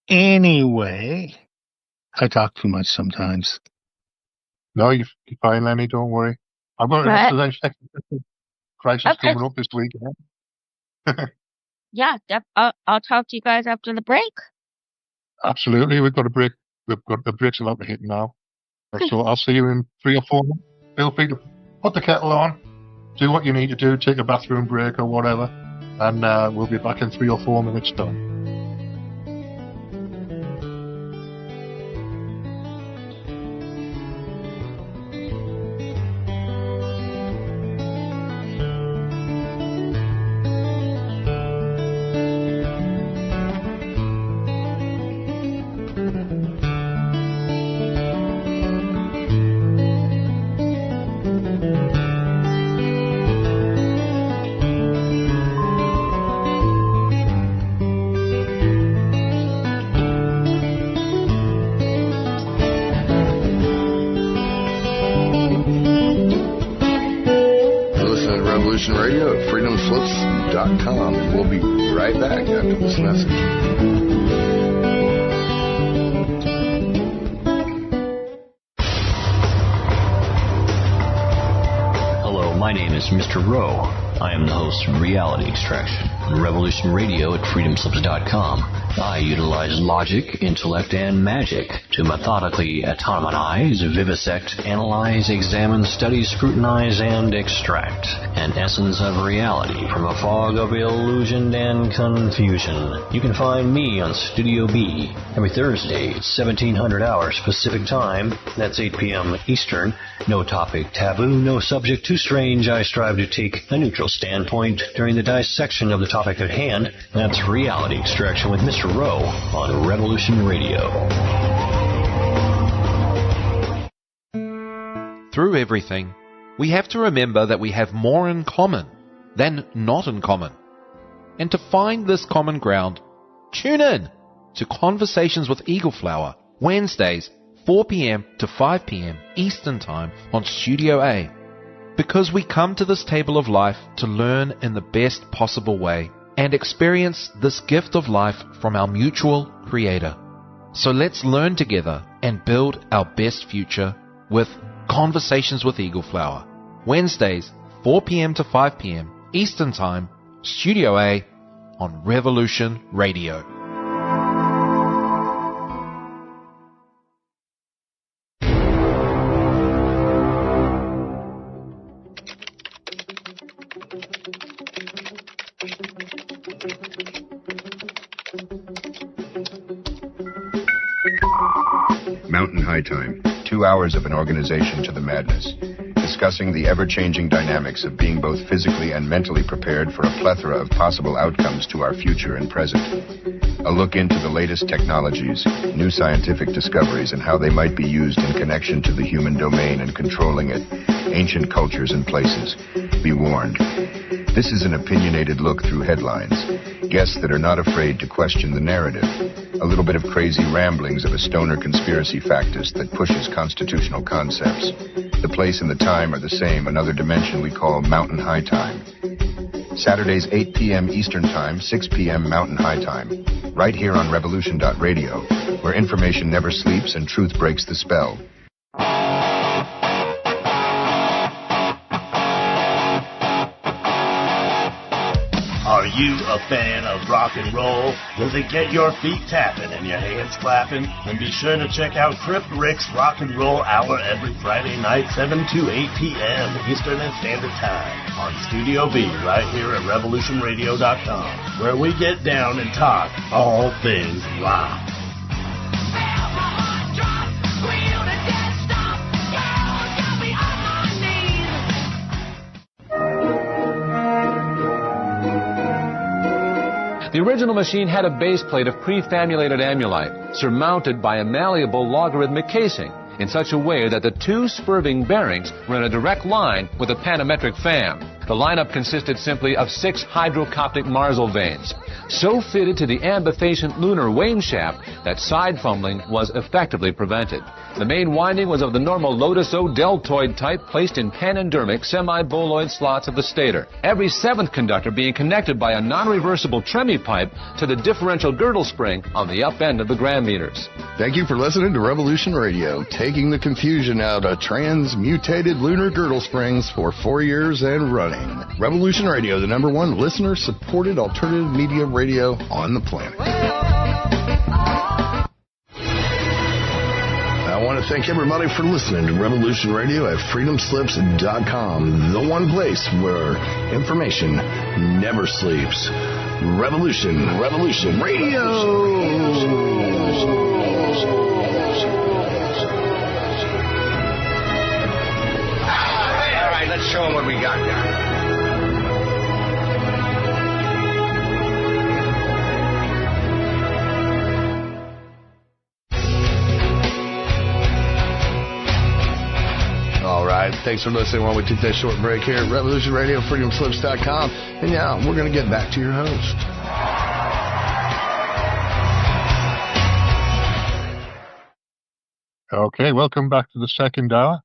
Anyway, I talk too much sometimes. No, you're fine, Lenny. Don't worry. I've got an existential crisis coming up this week. Yeah, I'll talk to you guys after the break. Absolutely. We've got a break. The break's about to hit now. So I'll see you in 3 or 4 minutes. Feel free to put the kettle on, do what you need to do, take a bathroom break or whatever, and we'll be back in 3 or 4 minutes time. Radio at freedomslips.com, and we'll be right back after this message. Hello, my name is Mr. Rowe. I am the host of Reality Extraction on Revolution Radio at freedomslips.com. I utilize logic, intellect, and magic to methodically atomize, vivisect, analyze, examine, study, scrutinize, and extract an essence of reality from a fog of illusion and confusion. You can find me on Studio B every Thursday at 1700 hours Pacific Time. That's 8 p.m. Eastern. No topic taboo, no subject too strange. I strive to take a neutral standpoint during the dissection of the topic at hand. That's Reality Extraction with Mr. Rowe on Revolution Radio. Through everything, we have to remember that we have more in common than not in common. And to find this common ground, tune in to Conversations with Eagle Flower, Wednesdays, 4 p.m. to 5 p.m. Eastern Time on Studio A. Because we come to this table of life to learn in the best possible way and experience this gift of life from our mutual Creator. So let's learn together and build our best future with Conversations with Eagle Flower, Wednesdays, 4 p.m. to 5 p.m. Eastern Time, Studio A on Revolution Radio. Mountain High Time. 2 hours of an organization to the madness, discussing the ever-changing dynamics of being both physically and mentally prepared for a plethora of possible outcomes to our future and present. A look into the latest technologies, new scientific discoveries, and how they might be used in connection to the human domain and controlling it, ancient cultures and places. Be warned. This is an opinionated look through headlines. Guests that are not afraid to question the narrative. a little bit of crazy ramblings of a stoner conspiracy factist that pushes constitutional concepts. The place and the time are the same, another dimension we call Mountain High Time. Saturdays 8 p.m. Eastern Time, 6 p.m. Mountain High Time. Right here on Revolution.radio, where information never sleeps and truth breaks the spell. Are you a fan of rock and roll? Does it get your feet tapping and your hands clapping? Then be sure to check out Crypt Rick's Rock and Roll Hour every Friday night, 7 to 8 p.m. Eastern Standard Time on Studio B right here at RevolutionRadio.com, where we get down and talk all things rock. The original machine had a base plate of prefamulated amulite, surmounted by a malleable logarithmic casing, in such a way that the two spurving bearings were in a direct line with a panometric fan. The lineup consisted simply of 6 hydrocoptic Marsal vanes, so fitted to the ambifacient lunar wane shaft that side fumbling was effectively prevented. The main winding was of the normal Lotus-O deltoid type placed in panendermic semi-boloid slots of the stator, every 7th conductor being connected by a non-reversible Tremi pipe to the differential girdle spring on the up end of the gram meters. Thank you for listening to Revolution Radio, taking the confusion out of transmutated lunar girdle springs for 4 years and running. Revolution Radio, the #1 listener-supported alternative media radio on the planet. I want to thank everybody for listening to Revolution Radio at freedomslips.com, the one place where information never sleeps. Revolution Radio. All right, let's show them what we got now. All right, thanks for listening while we take that short break here at Revolution Radio, freedomslips.com. And now we're going to get back to your host. Okay, welcome back to the second hour.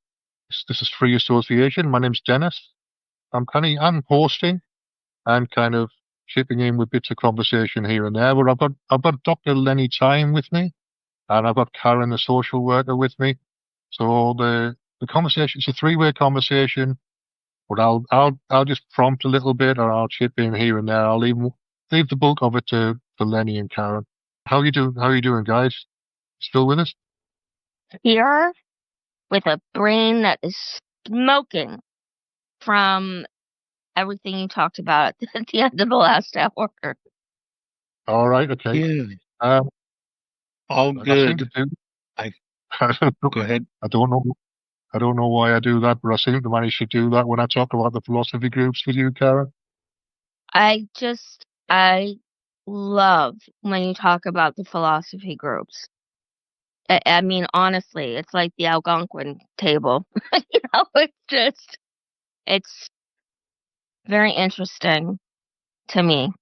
This is Free Association. My name's Dennis. I'm hosting and kind of chipping in with bits of conversation here and there. But I've got Dr. Lenny Time with me, and I've got Karen, the social worker, with me. So the conversation, it's a 3-way conversation, but I'll just prompt a little bit, or I'll chip in here and there. I'll leave the bulk of it to Lenny and Karen. How you doing, guys? Still with us? Here, with a brain that is smoking from everything you talked about at the end of the last hour. All right, okay. Yeah. All good. Go ahead. I don't know why I do that, but I seem to manage to do that when I talk about the philosophy groups with you, Karen. I love when you talk about the philosophy groups. I mean, honestly, it's like the Algonquin table. It's very interesting to me.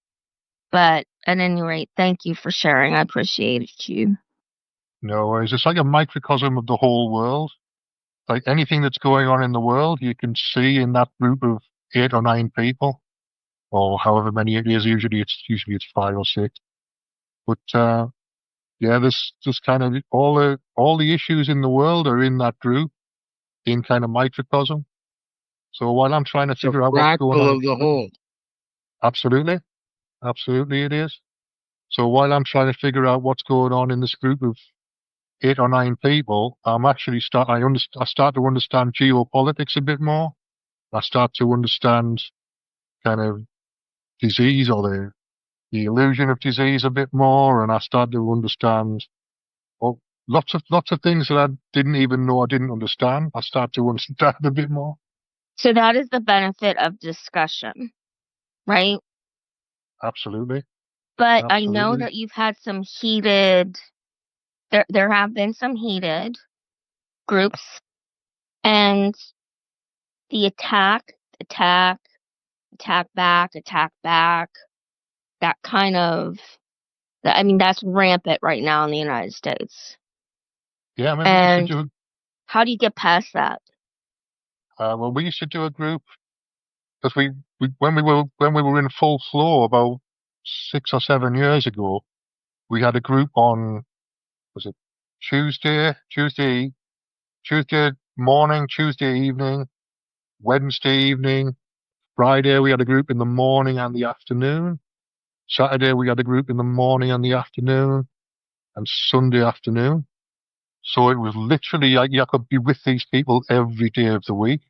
But at any rate, thank you for sharing. I appreciate you. No worries. It's like a microcosm of the whole world. Like anything that's going on in the world, you can see in that group of 8 or 9 people, or however many it is. Usually it's 5 or 6. But yeah, there's just kind of all the issues in the world are in that group, in kind of microcosm. So while I'm trying to figure out what's going on, of the whole. absolutely it is. So while I'm trying to figure out what's going on in this group of 8 or 9 people, I'm actually I start to understand geopolitics a bit more. I start to understand kind of disease, or the illusion of disease a bit more, and I start to understand lots of things that I didn't even know I didn't understand. I start to understand a bit more. So that is the benefit of discussion, right? Absolutely. But Absolutely. I know that you've had some heated, there have been some heated groups, and the attack back, that kind of I mean, that's rampant right now in the United States. Yeah, I remember we used And to do. how do you get past that? Well, we used to do a group because when we were in full flow about 6 or 7 years ago, we had a group on, was it Tuesday morning, Tuesday evening, Wednesday evening, Friday we had a group in the morning and the afternoon. Saturday we had a group in the morning and the afternoon, and Sunday afternoon. So it was literally like you could be with these people every day of the week,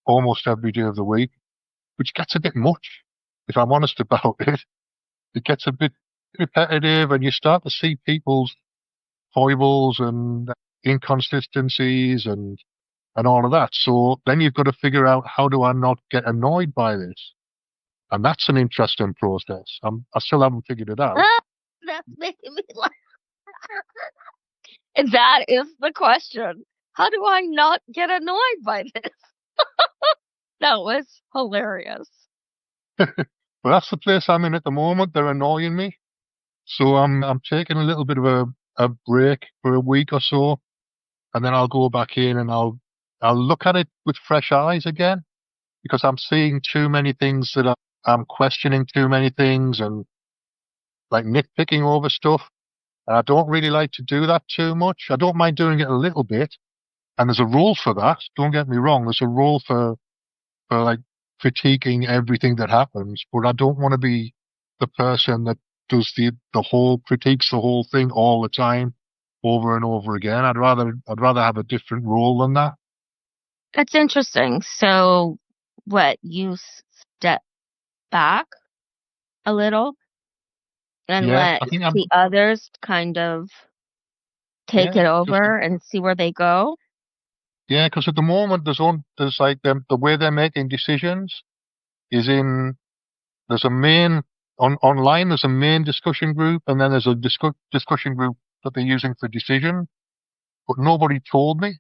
almost every day of the week, which gets a bit much, if I'm honest about it. It gets a bit repetitive, and you start to see people's foibles and inconsistencies and all of that. So then you've got to figure out, how do I not get annoyed by this? And that's an interesting process. I still haven't figured it out. That's making me laugh. And that is the question. How do I not get annoyed by this? That was hilarious. But that's the place I'm in at the moment. They're annoying me. So I'm taking a little bit of a break for a week or so, and then I'll go back in and I'll look at it with fresh eyes again, because I'm seeing too many things that I'm questioning too many things and like nitpicking over stuff. And I don't really like to do that too much. I don't mind doing it a little bit, and there's a role for that. Don't get me wrong. There's a role for like critiquing everything that happens, but I don't want to be the person that does critiques the whole thing all the time, over and over again. I'd rather have a different role than that. That's interesting. So, what, you step back a little and Yeah, let I think the others kind of take it over and see where they go? Yeah, because at the moment there's like the way they're making decisions is there's a main online, there's a main discussion group, and then there's a discussion group that they're using for decision. But nobody told me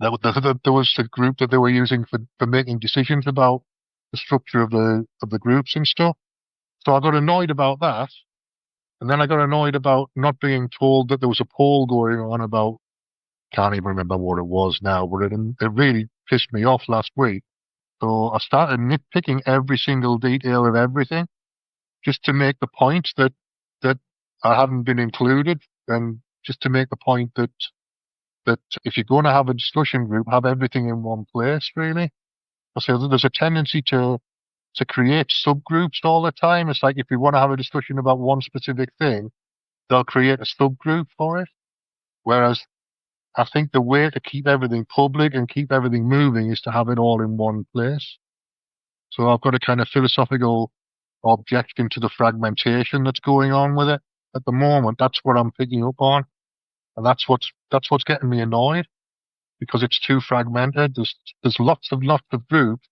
that there was a group that they were using for making decisions about the structure of the groups and stuff. So I got annoyed about that, and then I got annoyed about not being told that there was a poll going on about, can't even remember what it was now, but it really pissed me off last week. So I started nitpicking every single detail of everything, just to make the point that I hadn't been included, and just to make the point that if you're going to have a discussion group, have everything in one place, really. So there's a tendency to create subgroups all the time. It's like if you want to have a discussion about one specific thing, they'll create a subgroup for it. Whereas I think the way to keep everything public and keep everything moving is to have it all in one place. So I've got a kind of philosophical objection to the fragmentation that's going on with it at the moment. That's what I'm picking up on, and that's what's getting me annoyed, because it's too fragmented. There's lots of groups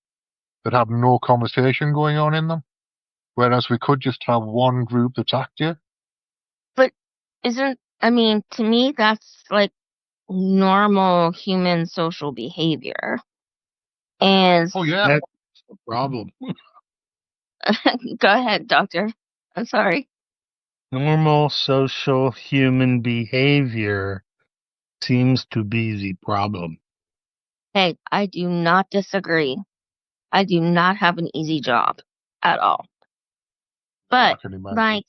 that have no conversation going on in them, whereas we could just have one group that's active. But to me, that's like normal human social behavior. And oh yeah, that's the problem. Go ahead, doctor. I'm sorry. Normal social human behavior seems to be the problem. Hey, I do not disagree. I do not have an easy job at all. But, like,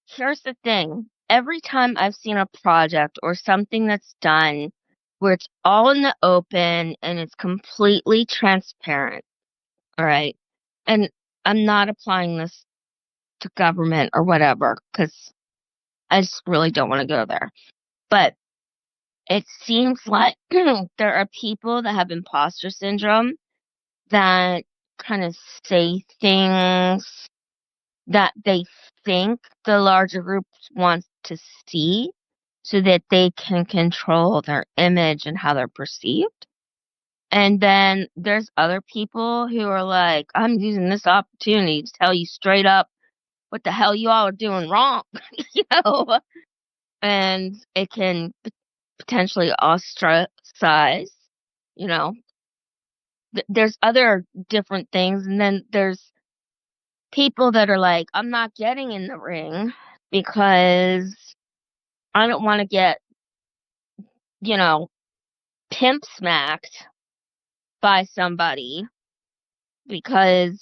here's the thing. Every time I've seen a project or something that's done where it's all in the open and it's completely transparent, all right? And I'm not applying this to government or whatever, because I just really don't want to go there. But it seems like there are people that have imposter syndrome that kind of say things that they think the larger group wants to see so that they can control their image and how they're perceived. And then there's other people who are like, I'm using this opportunity to tell you straight up what the hell you all are doing wrong, you know? And it can potentially ostracize, you know? There's other different things. And then there's people that are like, I'm not getting in the ring because I don't want to get, pimp smacked by somebody because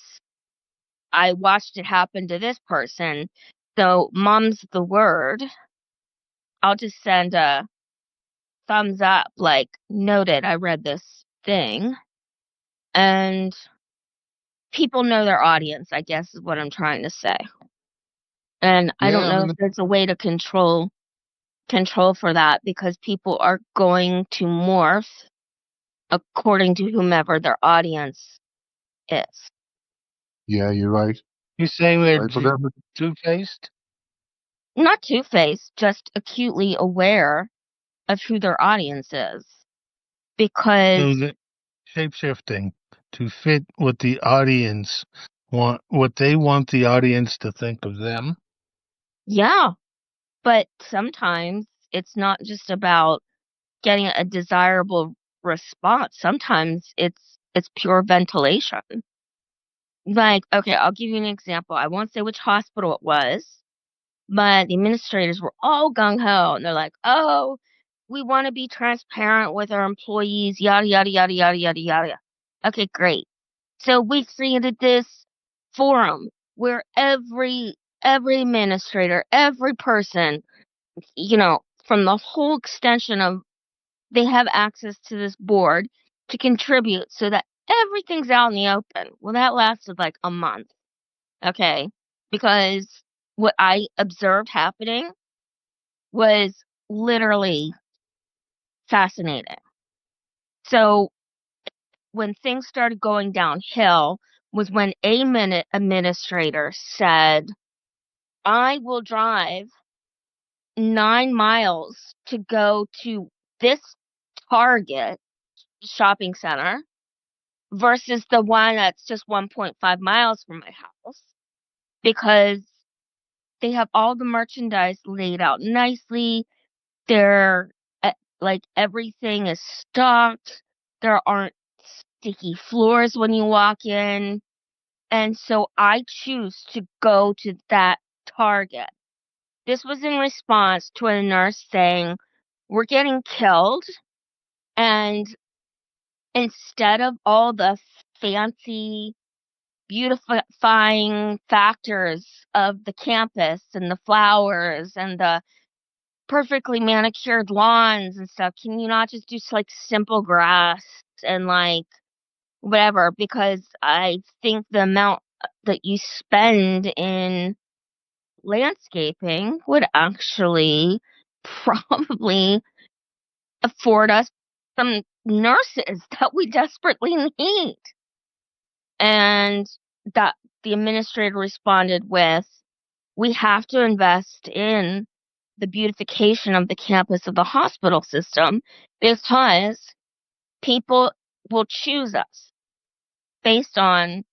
I watched it happen to this person. So mom's the word. I'll just send a thumbs up, like, noted, I read this thing. And people know their audience, I guess is what I'm trying to say. And I don't know if there's a way to control for that, because people are going to morph according to whomever their audience is. Yeah, you're right. You're saying they're Right, but that- two-faced? Not two-faced, just acutely aware of who their audience is. Because So the shape-shifting to fit what the audience what they want the audience to think of them. yeah, but sometimes it's not just about getting a desirable response. Sometimes it's pure ventilation. Like, okay, I'll give you an example. I won't say which hospital it was, but the administrators were all gung-ho, and they're like, oh, we want to be transparent with our employees, yada, yada, yada, yada, yada, yada. Okay, great. So we created this forum where every administrator, every person, from the whole extension of, they have access to this board to contribute so that everything's out in the open. Well, that lasted like a month. Okay. Because what I observed happening was literally fascinating. So when things started going downhill was when a administrator said, I will drive 9 miles to go to this Target shopping center versus the one that's just 1.5 miles from my house, because they have all the merchandise laid out nicely. They're like, everything is stocked. There aren't sticky floors when you walk in. And so I choose to go to that Target. This was in response to a nurse saying, we're getting killed, and instead of all the fancy beautifying factors of the campus and the flowers and the perfectly manicured lawns and stuff, can you not just do like simple grass and like whatever? Because I think the amount that you spend in landscaping would actually probably afford us some nurses that we desperately need. And that the administrator responded with, we have to invest in the beautification of the campus of the hospital system because people will choose us based on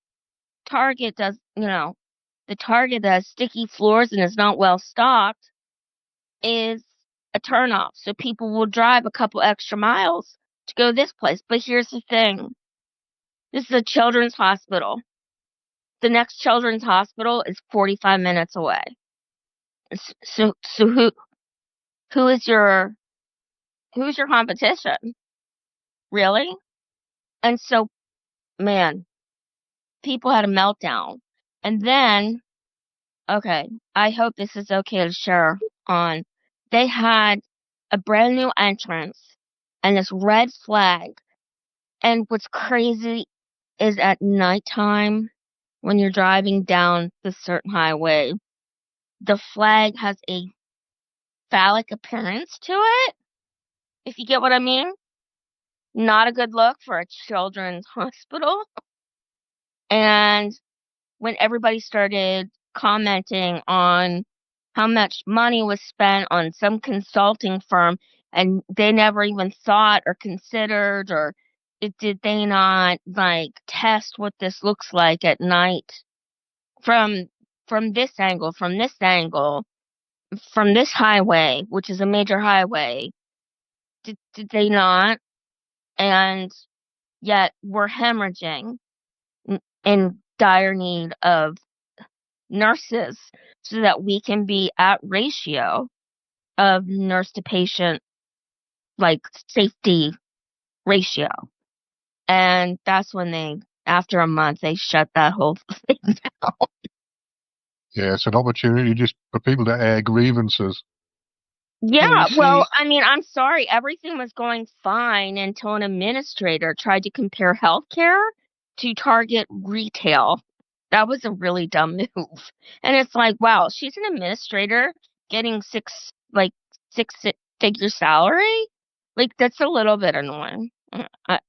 Target does, the Target that has sticky floors and is not well stocked is a turnoff. So people will drive a couple extra miles to go this place. But here's the thing. This is a children's hospital. The next children's hospital is 45 minutes away. So who's your competition? Really? And so, man, people had a meltdown. And then, okay, I hope this is okay to share on. They had a brand new entrance and this red flag. And what's crazy is at nighttime, when you're driving down this certain highway, the flag has a phallic appearance to it, if you get what I mean. Not a good look for a children's hospital. And when everybody started commenting on how much money was spent on some consulting firm and they never even thought or considered or did they not like test what this looks like at night from this angle, from this highway, which is a major highway. Did they not? And yet we're hemorrhaging in dire need of nurses so that we can be at ratio of nurse to patient, like safety ratio. And that's when after a month, they shut that whole thing down. Yeah, it's an opportunity just for people to air grievances. Yeah, well, I mean, I'm sorry. Everything was going fine until an administrator tried to compare healthcare to Target retail. That was a really dumb move. And it's like, wow, she's an administrator getting six-figure salary? Like, that's a little bit annoying. I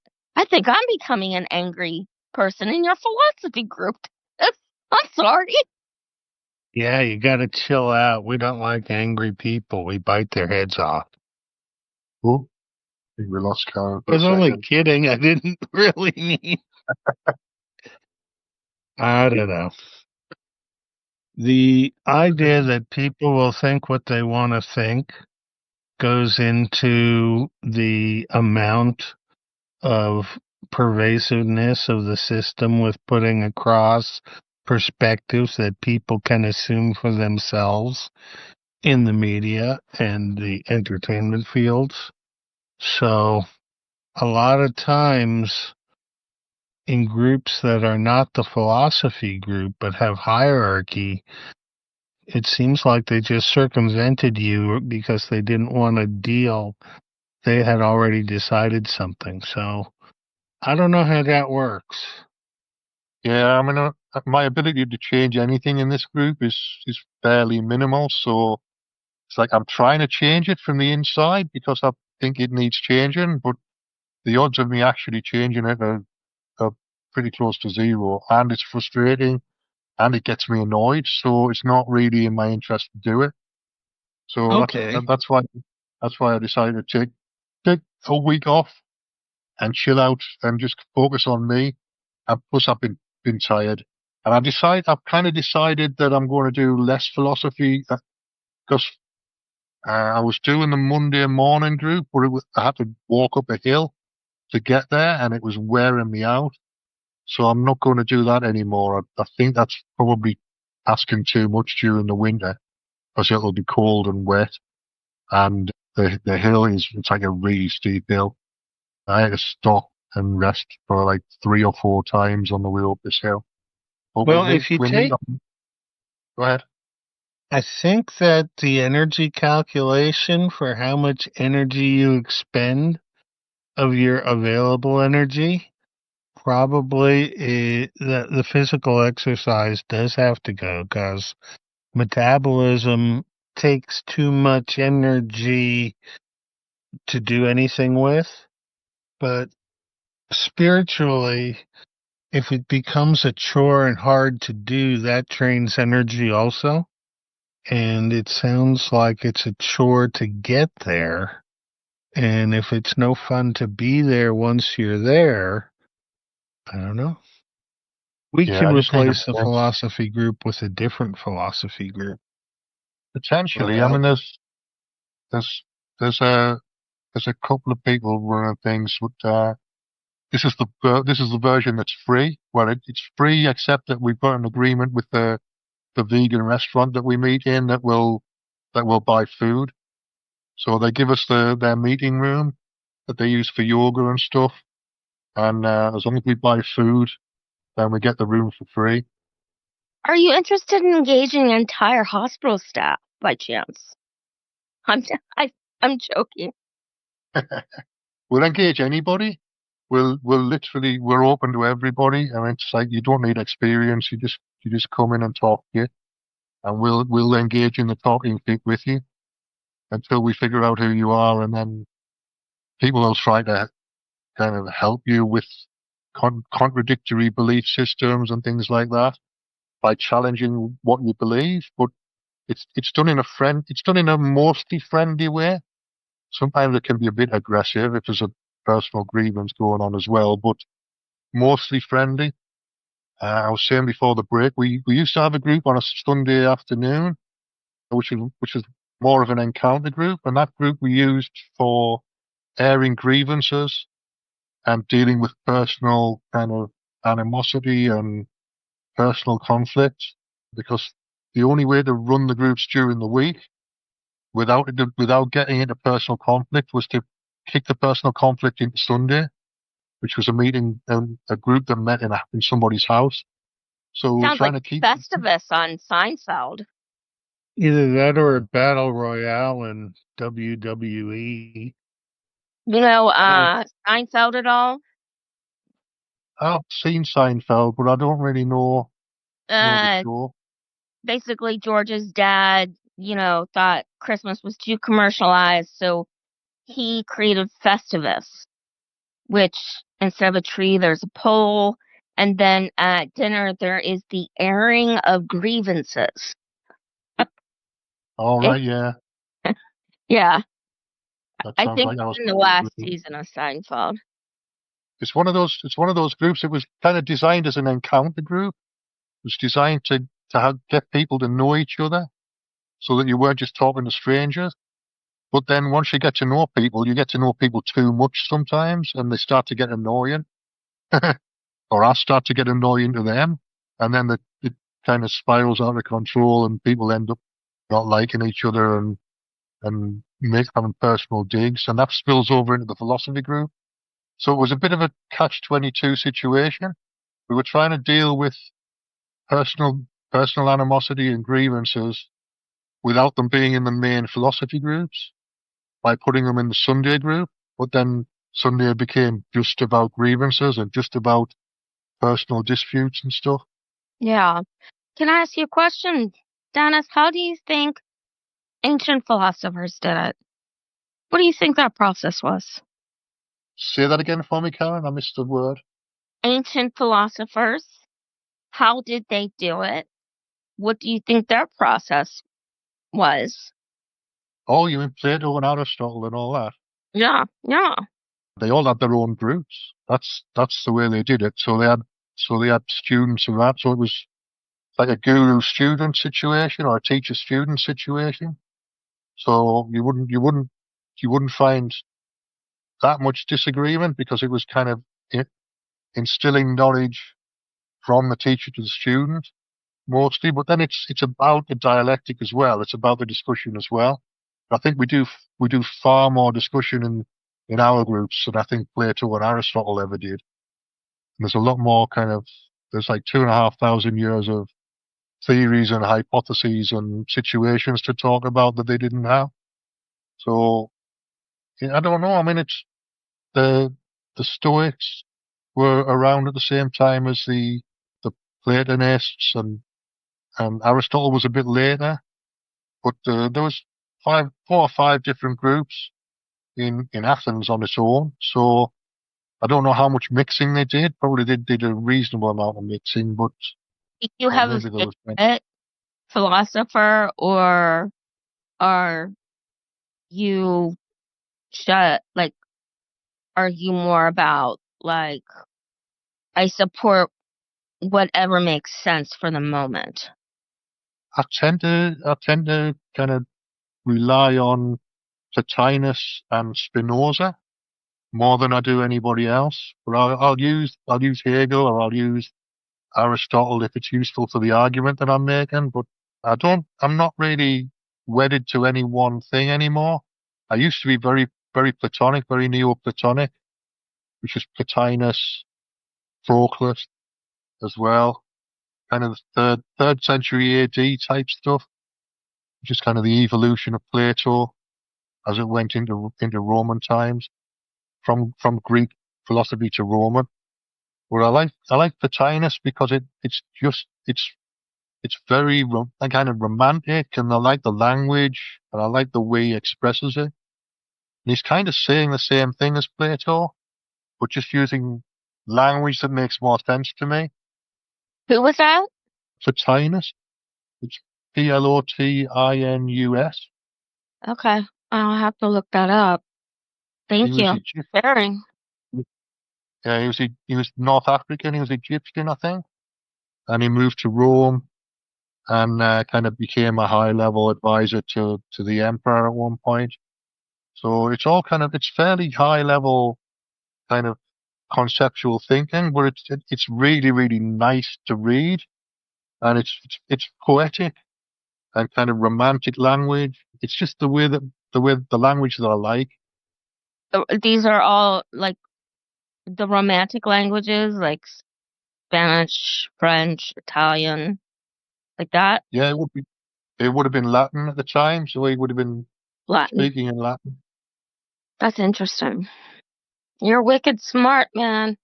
think I'm becoming an angry person in your philosophy group. I'm sorry. Yeah, you gotta chill out. We don't like angry people. We bite their heads off. Oh, I think we lost Karen I for a was only second. kidding. I didn't really mean. I don't know. The idea that people will think what they want to think goes into the amount of pervasiveness of the system with putting across perspectives that people can assume for themselves in the media and the entertainment fields. So a lot of times in groups that are not the philosophy group but have hierarchy, it seems like they just circumvented you because they didn't want to deal. They had already decided something. So I don't know how that works. Yeah, I mean, my ability to change anything in this group is fairly minimal. So it's like I'm trying to change it from the inside because I think it needs changing, but the odds of me actually changing it are pretty close to zero, and it's frustrating, and it gets me annoyed. So it's not really in my interest to do it. So Okay. that's why I decided to take a week off and chill out and just focus on me. And plus, I've been tired, and I've kind of decided that I'm going to do less philosophy because I was doing the Monday morning group, but I had to walk up a hill to get there, and it was wearing me out. So I'm not going to do that anymore. I think that's probably asking too much during the winter because it'll be cold and wet, and the hill it's like a really steep hill. I had to stop and rest for like 3 or 4 times on the way up this hill. But Well, if you take, go ahead. I think that the energy calculation for how much energy you expend of your available energy, probably the physical exercise does have to go because metabolism takes too much energy to do anything with. But spiritually, if it becomes a chore and hard to do, that drains energy also. And it sounds like it's a chore to get there. And if it's no fun to be there once you're there, I don't know. We Yeah, can I just need replace the philosophy group with a different philosophy group. Potentially. I mean, there's a couple of people running things, but this is the version that's free. Well, it's free except that we've got an agreement with the vegan restaurant that we meet in that will buy food. So they give us their meeting room that they use for yoga and stuff. And as long as we buy food, then we get the room for free. Are you interested in engaging entire hospital staff by chance? I'm joking. We'll engage anybody. We're open to everybody. I mean, it's like you don't need experience. You just come in and talk to you, and we'll engage in the talking with you until we figure out who you are, and then people will try to kind of help you with contradictory belief systems and things like that by challenging what you believe. But it's done in a mostly friendly way. Sometimes it can be a bit aggressive if there's a personal grievance going on as well, but mostly friendly. I was saying before the break, we used to have a group on a Sunday afternoon, which is more of an encounter group, and that group we used for airing grievances and dealing with personal kind of animosity and personal conflict, because the only way to run the groups during the week without getting into personal conflict was to kick the personal conflict into Sunday, which was a meeting, a group that met in somebody's house. So we're Sounds trying like to keep. Festivus on Seinfeld. Either that or a battle royale in WWE. You know, Seinfeld at all? I've seen Seinfeld, but I don't really know the Uh, show. Basically, George's dad, thought Christmas was too commercialized, so he created Festivus, which instead of a tree, there's a pole, and then at dinner there is the airing of grievances. All right, yeah, Yeah, that I sounds think like I was. in the last season of Seinfeld. It's one of those. It's one of those groups. It was kind of designed as an encounter group. It was designed to get people to know each other, so that you weren't just talking to strangers. But then once you get to know people, you get to know people too much sometimes, and they start to get annoying, or I start to get annoying to them, and then it kind of spirals out of control, and people end up not liking each other and having personal digs, and that spills over into the philosophy group. So it was a bit of a catch-22 situation. We were trying to deal with personal animosity and grievances without them being in the main philosophy groups by putting them in the Sunday group. But then Sunday became just about grievances and just about personal disputes and stuff. Yeah. Can I ask you a question, Dennis? How do you think ancient philosophers did it? What do you think that process was? Say that again for me, Karen. I missed the word. Ancient philosophers, how did they do it? What do you think their process was? Oh, you mean Plato and Aristotle and all that? Yeah, yeah. They all had their own groups. That's the way they did it. So they had students of that. So it was like a guru-student situation or a teacher-student situation. So you wouldn't find that much disagreement because it was kind of instilling knowledge from the teacher to the student mostly. But then it's about the dialectic as well. It's about the discussion as well. I think we do far more discussion in our groups than I think Plato and Aristotle ever did. And there's a lot more there's like 2,500 years of theories and hypotheses and situations to talk about that they didn't have. So I don't know. I mean, it's the Stoics were around at the same time as the Platonists, and Aristotle was a bit later. But there was 4 or 5 different groups in Athens on its own. So I don't know how much mixing they did. Probably they did a reasonable amount of mixing, but Did you have a favorite philosopher, or are you are you more about I support whatever makes sense for the moment? I tend to kind of rely on Plotinus and Spinoza more than I do anybody else. But I'll use Hegel, or I'll use Aristotle if it's useful for the argument that I'm making. But I'm not really wedded to any one thing anymore. I used to be very, very Platonic, very Neoplatonic, which is Plotinus, Proclus as well. Kind of the third century AD type stuff, which is kind of the evolution of Plato as it went into Roman times, from Greek philosophy to Roman. Where I like Plotinus because it's very kind of romantic, and I like the language, and I like the way he expresses it. And he's kind of saying the same thing as Plato, but just using language that makes more sense to me. Who was that? Plotinus. It's Plotinus. Okay, I'll have to look that up. Thank you. Sharing. Yeah, he was North African. He was Egyptian, I think, and he moved to Rome and kind of became a high-level advisor to the emperor at one point. So it's all it's fairly high-level kind of conceptual thinking, but it's really, really nice to read, and it's poetic. and kind of romantic language. It's just the way the language that I like. These are all like the romantic languages, like Spanish, French, Italian, like that. Yeah, it would have been Latin at the time, so he would have been Latin. speaking in Latin. That's interesting. You're wicked smart, man.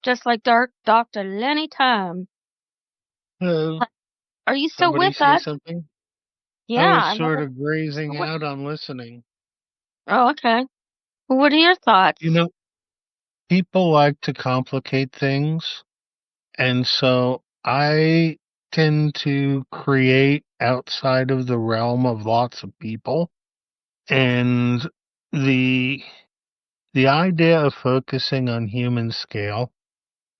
Just like Dr. Lenny Time. Hello. Are you still Somebody with say us? something? Yeah. I was sort of grazing out on listening. Oh, okay. What are your thoughts? You know, people like to complicate things, and so I tend to create outside of the realm of lots of people. And the idea of focusing on human scale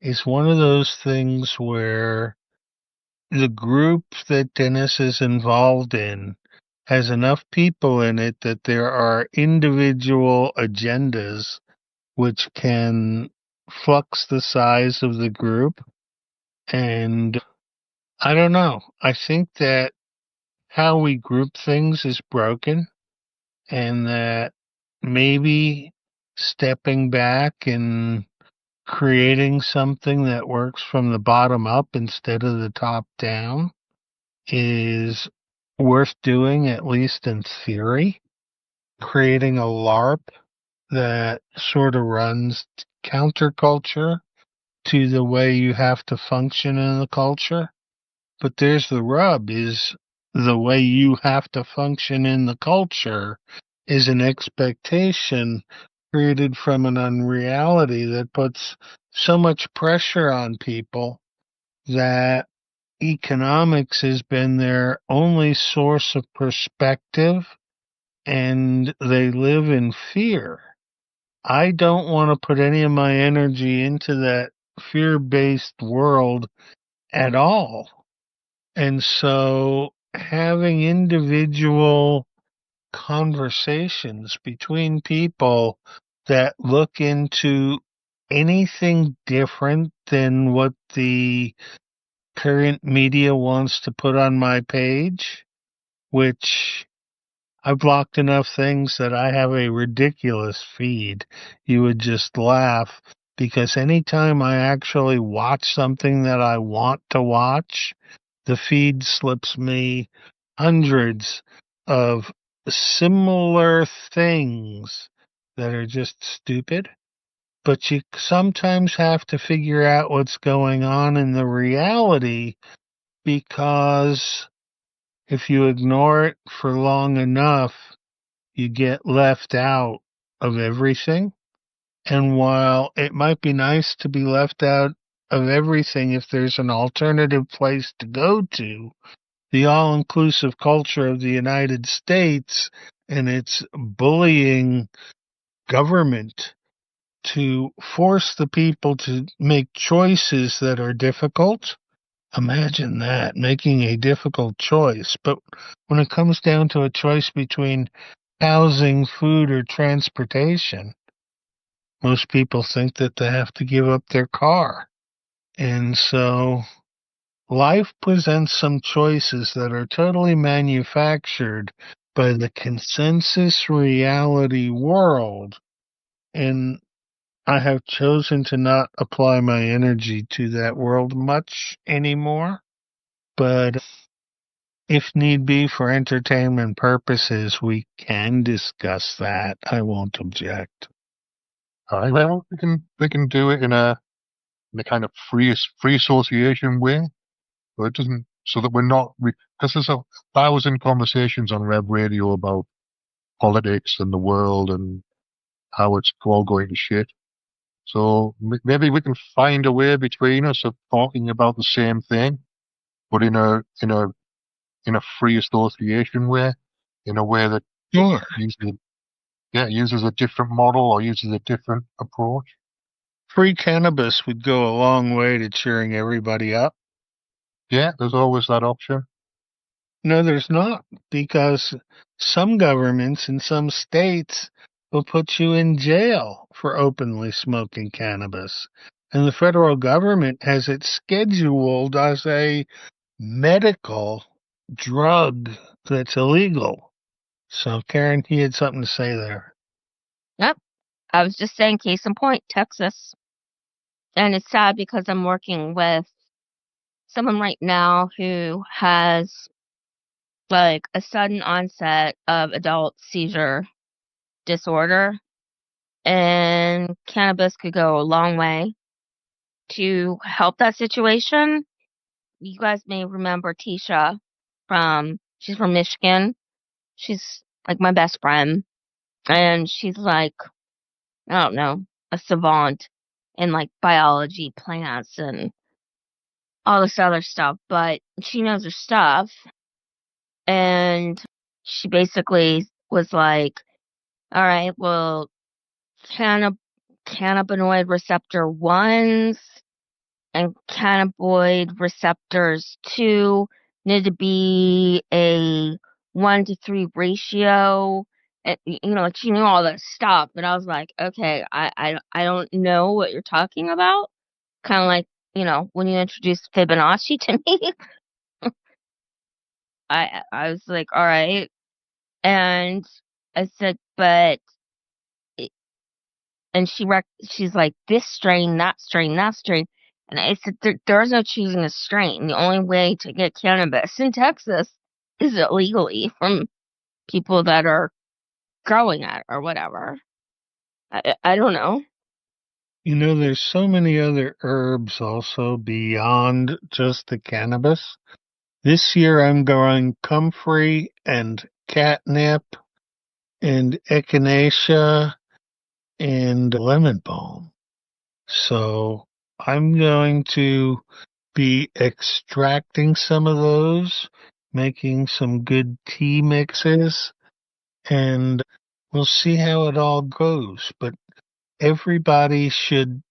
is one of those things where the group that Dennis is involved in has enough people in it that there are individual agendas which can flux the size of the group. And I don't know. I think that how we group things is broken, and that maybe stepping back and creating something that works from the bottom up instead of the top down is worth doing, at least in theory. Creating a LARP that sort of runs counterculture to the way you have to function in the culture. But there's the rub, is the way you have to function in the culture is an expectation created from an unreality that puts so much pressure on people that economics has been their only source of perspective, and they live in fear. I don't want to put any of my energy into that fear-based world at all. And so having individual conversations between people that look into anything different than what the current media wants to put on my page, which I've blocked enough things that I have a ridiculous feed. You would just laugh, because anytime I actually watch something that I want to watch, the feed slips me hundreds of similar things that are just stupid. But you sometimes have to figure out what's going on in the reality, because if you ignore it for long enough, you get left out of everything. And while it might be nice to be left out of everything if there's an alternative place to go to, the all-inclusive culture of the United States and its bullying government to force the people to make choices that are difficult. Imagine that, making a difficult choice. But when it comes down to a choice between housing, food, or transportation, most people think that they have to give up their car. And so life presents some choices that are totally manufactured by the consensus reality world. And I have chosen to not apply my energy to that world much anymore. But if need be for entertainment purposes, we can discuss that. I won't object. All right, well, we can do it in a kind of free association way, so it doesn't, so that we're not, because there's 1,000 conversations on Rev Radio about politics and the world and how it's all going to shit. So maybe we can find a way between us of talking about the same thing, but in a free association way, in a way that Sure. uses a different model or uses a different approach. Free cannabis would go a long way to cheering everybody up. Yeah, there's always that option. No, there's not, because some governments in some states will put you in jail for openly smoking cannabis. And the federal government has it scheduled as a medical drug that's illegal. So, Karen, you had something to say there. Yep. I was just saying, case in point, Texas. And it's sad because I'm working with someone right now who has like a sudden onset of adult seizure disorder, and cannabis could go a long way to help that situation. You guys may remember Tisha she's from Michigan. She's like my best friend, and she's like, I don't know, a savant in like biology, plants, and all this other stuff, but she knows her stuff. And she basically was like, all right, well, cannabinoid receptor 1s and cannabinoid receptors 2 need to be a 1-to-3 ratio. And, like she knew all that stuff, but I was like, okay, I don't know what you're talking about. Kind of like, when you introduced Fibonacci to me, I was like, all right. And I said, but, and she's like, this strain, that strain, that strain. And I said, there's no choosing a strain. The only way to get cannabis in Texas is illegally from people that are growing it or whatever. I don't know. There's so many other herbs also beyond just the cannabis. This year I'm growing comfrey and catnip and echinacea and lemon balm. So I'm going to be extracting some of those, making some good tea mixes, and we'll see how it all goes. But everybody should,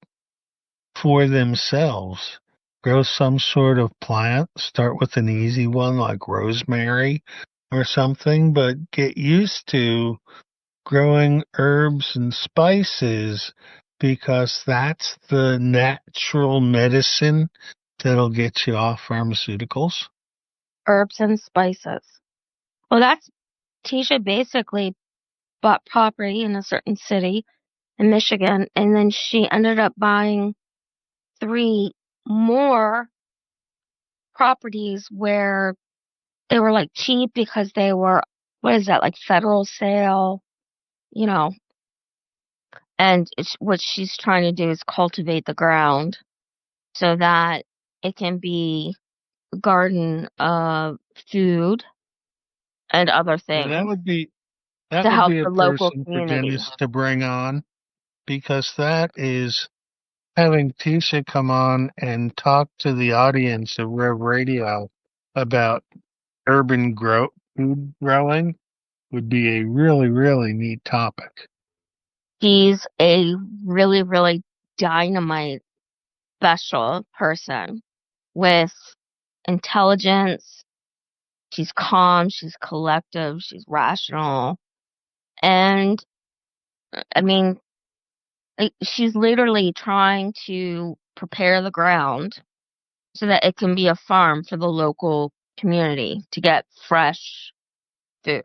for themselves, grow some sort of plant. Start with an easy one like rosemary or something, but get used to growing herbs and spices because that's the natural medicine that'll get you off pharmaceuticals. Herbs and spices. Well, Tisha basically bought property in a certain city in Michigan, and then she ended up buying 3 more properties where they were like cheap because they were, what is that, like federal sale, you know, and what she's trying to do is cultivate the ground so that it can be a garden of food and other And things that to would help be a the local person for community. Dennis to bring on, because that is having Tisha come on and talk to the audience of Rev Radio about urban food growing would be a really, really neat topic. She's a really, really dynamite special person with intelligence. She's calm, she's collective, she's rational. And I mean, she's literally trying to prepare the ground so that it can be a farm for the local community to get fresh food.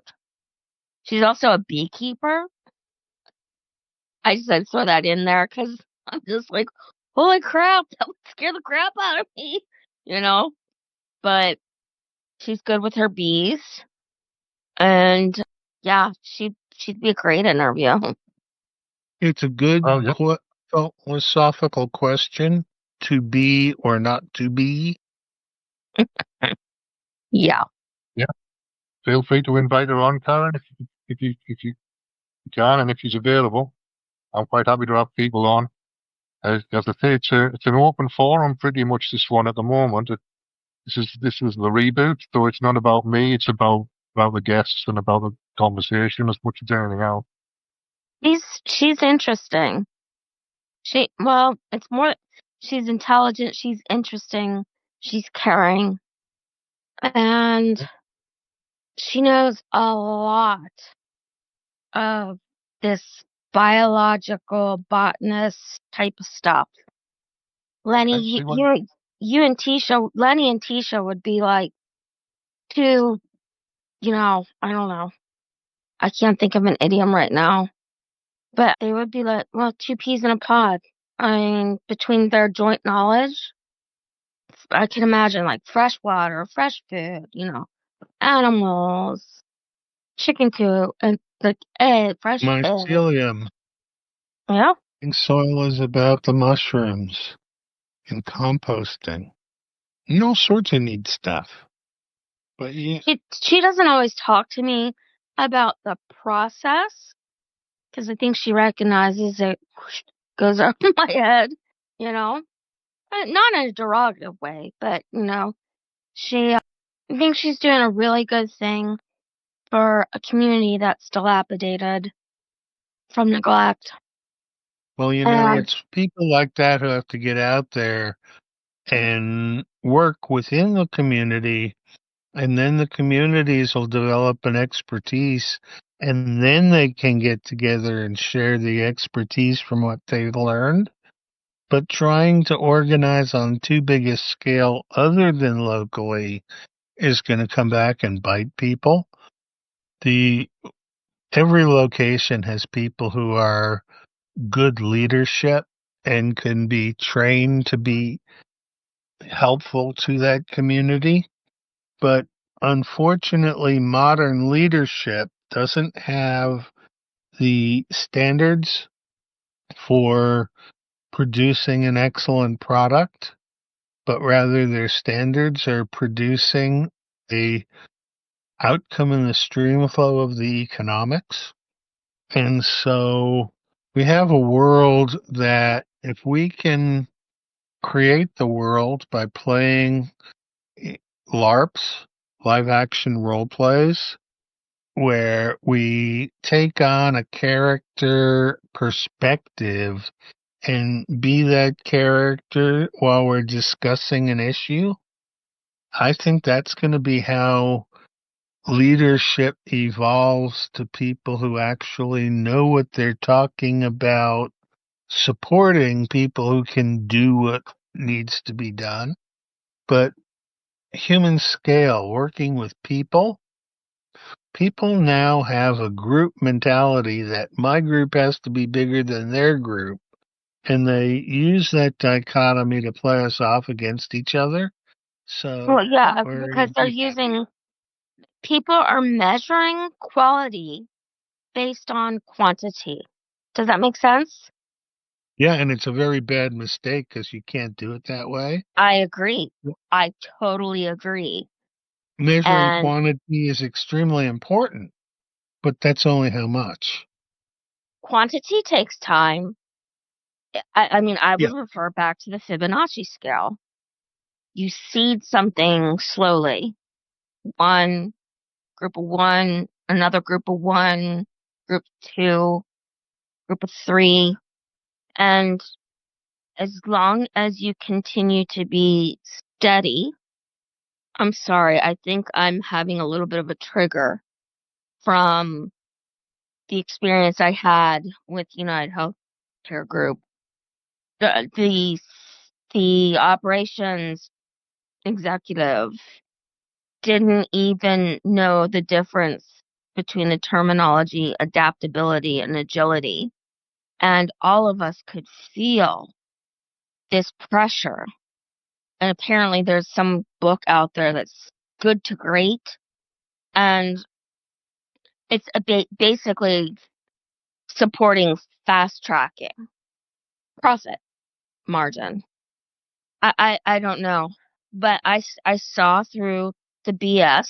She's also a beekeeper. I just had to throw that in there because I'm just like, holy crap, that would scare the crap out of me, you know? But she's good with her bees. And yeah, she'd be a great interview. It's a good philosophical question: to be or not to be. Yeah. Yeah. Feel free to invite her on, Karen, if you can, and if she's available. I'm quite happy to have people on. As I say, it's an open forum, pretty much this one at the moment. This is the reboot, so it's not about me. It's about the guests and about the conversation as much as anything else. She's interesting. It's more, she's intelligent, she's interesting, she's caring, and she knows a lot of this biological botanist type of stuff. Lenny, you and Tisha, Lenny and Tisha would be like to, I don't know. I can't think of an idiom right now, but they would be like, well, two peas in a pod. I mean, between their joint knowledge, I can imagine like fresh water, fresh food, animals, chicken coop, and like fresh egg. Mycelium. Yeah. And soil is about the mushrooms and composting and all sorts of neat stuff. But yeah, She doesn't always talk to me about the process because I think she recognizes it goes up in my head, you know. Not in a derogative way, but she I think she's doing a really good thing for a community that's dilapidated from neglect. well, And it's people like that who have to get out there and work within the community, and then the communities will develop an expertise, and then they can get together and share the expertise from what they've learned. But trying to organize on too big a scale other than locally is going to come back and bite people. Every location has people who are good leadership and can be trained to be helpful to that community. But unfortunately, modern leadership doesn't have the standards for producing an excellent product, but rather their standards are producing a outcome in the stream flow of the economics. And so we have a world that if we can create the world by playing LARPs, live action role plays, where we take on a character perspective and be that character while we're discussing an issue, I think that's going to be how leadership evolves to people who actually know what they're talking about, supporting people who can do what needs to be done. But human scale, working with people now have a group mentality that my group has to be bigger than their group. And they use that dichotomy to play us off against each other. So, well, yeah, because people are measuring quality based on quantity. Does that make sense? yeah, and it's a very bad mistake because you can't do it that way. I agree. I totally agree. Measuring And quantity is extremely important, but that's only how much. quantity takes time. I mean, I Yeah. would refer back to the Fibonacci scale. You seed something slowly. One group of one, another group of one, group two, group of three. And as long as you continue to be steady, I'm sorry, I think I'm having a little bit of a trigger from the experience I had with United Healthcare Group. The operations executive didn't even know the difference between the terminology adaptability and agility. And all of us could feel this pressure. And apparently there's some book out there that's good to great. And it's basically supporting fast tracking profit margin. I don't know, but I saw through the BS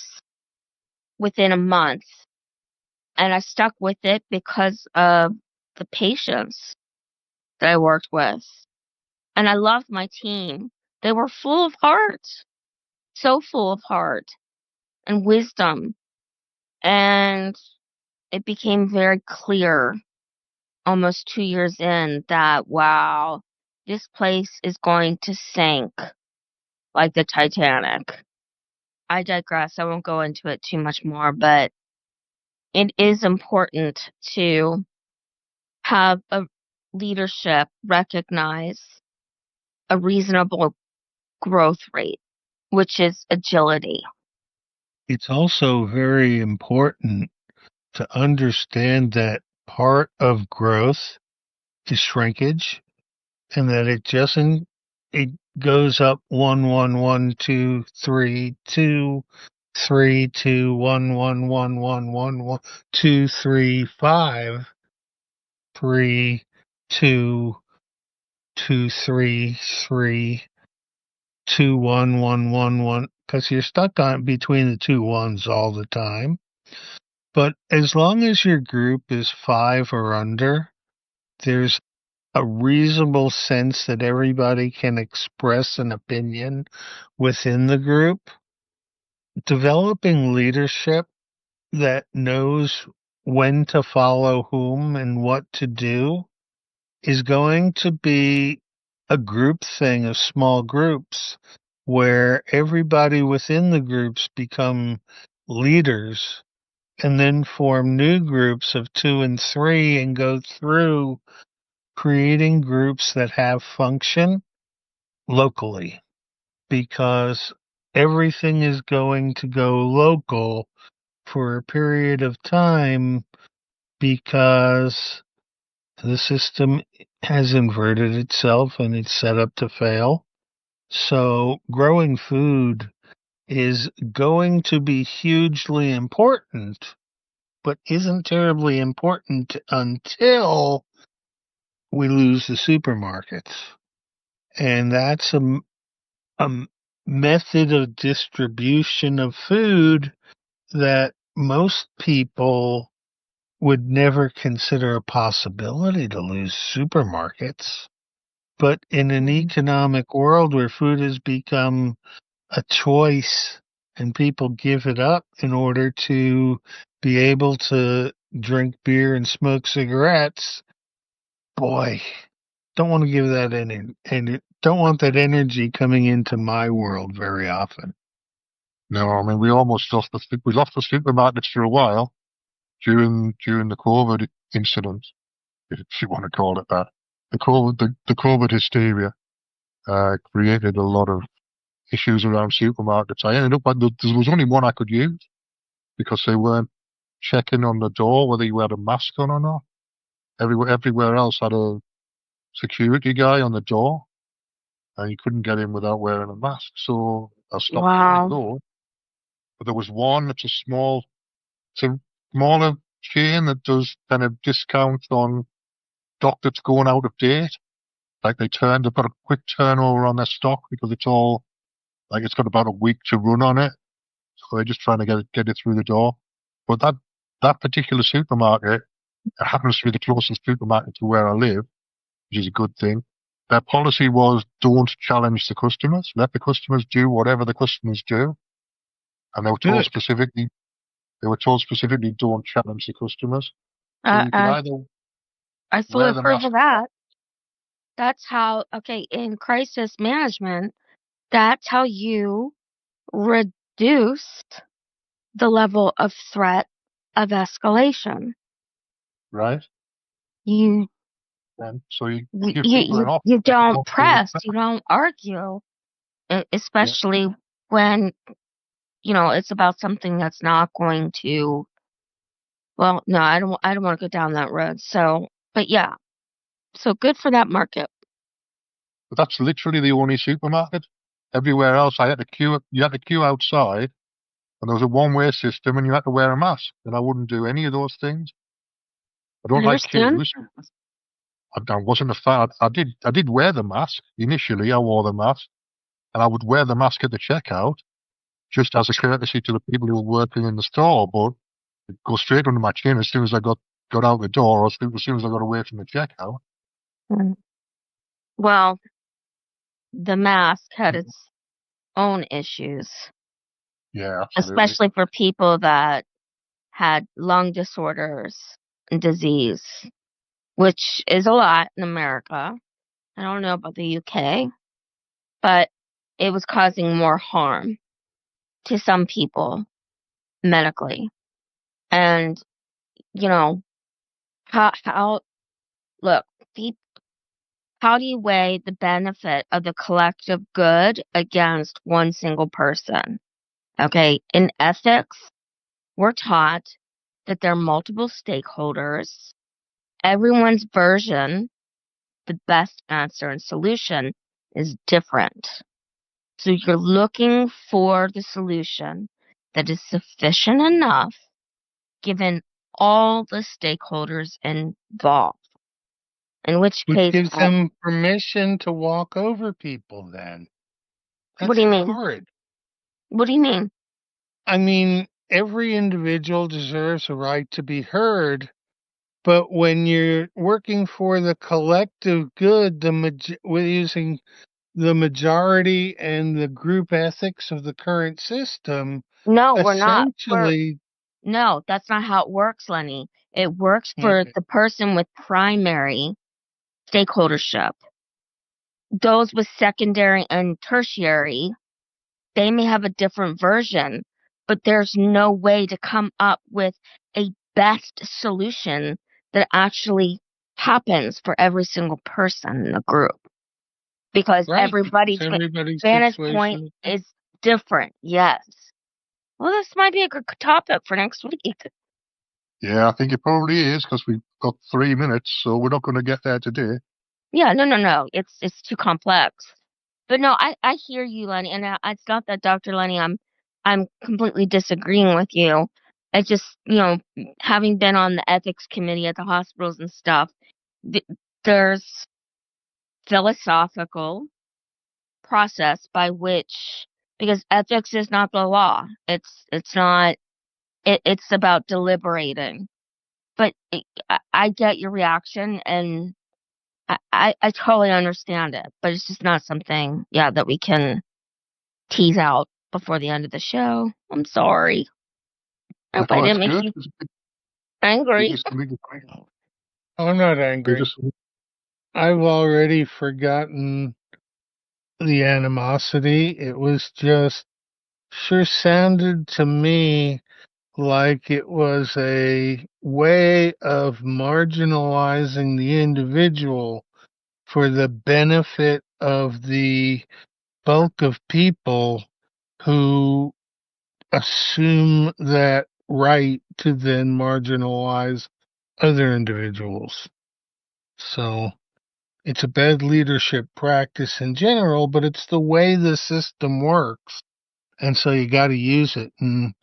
within a month, and I stuck with it because of the patients that I worked with. And I loved my team. They were full of heart, so full of heart and wisdom. And it became very clear almost 2 years in that, wow, this place is going to sink like the Titanic. I digress. I won't go into it too much more, but it is important to have a leadership recognize a reasonable growth rate, which is agility. It's also very important to understand that part of growth is shrinkage, and that it goes up 1, 1, 1, 1, 1, 1, 2, 3, 2, 1, 1, 1, 1, 2, 3, 3, 2, 1, 1, 1, 1, 1, because you're stuck on between the two ones all the time. But as long as your group is 5 or under, there's a reasonable sense that everybody can express an opinion within the group. Developing leadership that knows when to follow whom and what to do is going to be a group thing of small groups where everybody within the groups become leaders and then form new groups of 2 and 3 and go through creating groups that have function locally, because everything is going to go local for a period of time because the system has inverted itself and it's set up to fail. So growing food is going to be hugely important, but isn't terribly important until we lose the supermarkets. And that's a method of distribution of food that most people would never consider a possibility to lose supermarkets. But in an economic world where food has become a choice and people give it up in order to be able to drink beer and smoke cigarettes, boy, don't want to give that and don't want that energy coming into my world very often. No, I mean we almost lost we lost the supermarkets for a while during the COVID incident, if you want to call it that. The COVID hysteria created a lot of issues around supermarkets. I ended up there was only one I could use because they weren't checking on the door whether you had a mask on or not. Everywhere else had a security guy on the door, and you couldn't get in without wearing a mask. So I stopped doing those. But there was one that's it's a smaller chain that does kind of discounts on stock that's going out of date. Like they've got a quick turnover on their stock because it's all like it's got about a week to run on it. So they're just trying to get it through the door. But that particular supermarket happens to be the closest supermarket to where I live, which is a good thing. Their policy was don't challenge the customers. Let the customers do whatever the customers do. And they were told specifically don't challenge the customers. So you can either I fully approve of that. That's how, in crisis management, that's how you reduce the level of threat of escalation. Right. You don't press, you don't argue, especially when, it's about something that's not going to, well, no, I don't want to go down that road. So, but yeah, so good for that market. But that's literally the only supermarket. Everywhere else, you had to queue outside, and there was a one-way system, and you had to wear a mask. And I wouldn't do any of those things. I don't like queues. I wasn't a fan. I did wear the mask initially. I wore the mask, and I would wear the mask at the checkout, just as a courtesy to the people who were working in the store. But it'd go straight under my chin as soon as I got out the door, or as soon as I got away from the checkout. Well, the mask had its own issues. Yeah, absolutely. Especially for people that had lung disorders and disease, which is a lot in America. I don't know about the UK, but it was causing more harm to some people medically. And, how do you weigh the benefit of the collective good against one single person? Okay, in ethics, we're taught that there are multiple stakeholders. Everyone's version, the best answer and solution, is different. So you're looking for the solution that is sufficient enough given all the stakeholders involved. In which Which case, gives them permission to walk over people then. That's what do you mean? horrid. What do you mean? I mean, every individual deserves a right to be heard, but when you're working for the collective good, with using the majority and the group ethics of the current system, No, we're not. essentially... No, that's not how it works, Lenny. It works for the person with primary stakeholdership. Those with secondary and tertiary, they may have a different version, but there's no way to come up with a best solution that actually happens for every single person in the group. Because everybody's vantage point is different, yes. Well, this might be a good topic for next week. Yeah, I think it probably is, because we've got 3 minutes, so we're not going to get there today. Yeah, no. It's too complex. But no, I hear you, Lenny, and it's not that, Dr. Lenny, I'm completely disagreeing with you. It's just, having been on the ethics committee at the hospitals and stuff, there's philosophical process by which, because ethics is not the law. It's not. It's about deliberating. But I get your reaction, and I totally understand it, but it's just not something, that we can tease out before the end of the show. I'm sorry. I hope I didn't make you angry. I'm not angry. I've already forgotten the animosity. It was just sure sounded to me like it was a way of marginalizing the individual for the benefit of the bulk of people who assume that right to then marginalize other individuals. So it's a bad leadership practice in general, but it's the way the system works. And so you got to use it. And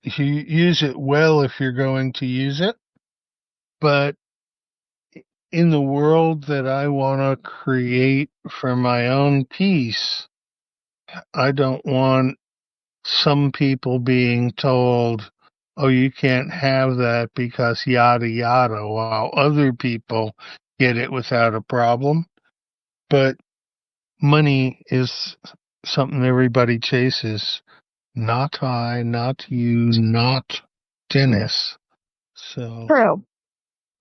you use it well if you're going to use it. But in the world that I want to create for my own peace, I don't want some people being told, oh, you can't have that because yada yada, while other people get it without a problem. But money is something everybody chases. Not I, not you, not Dennis. So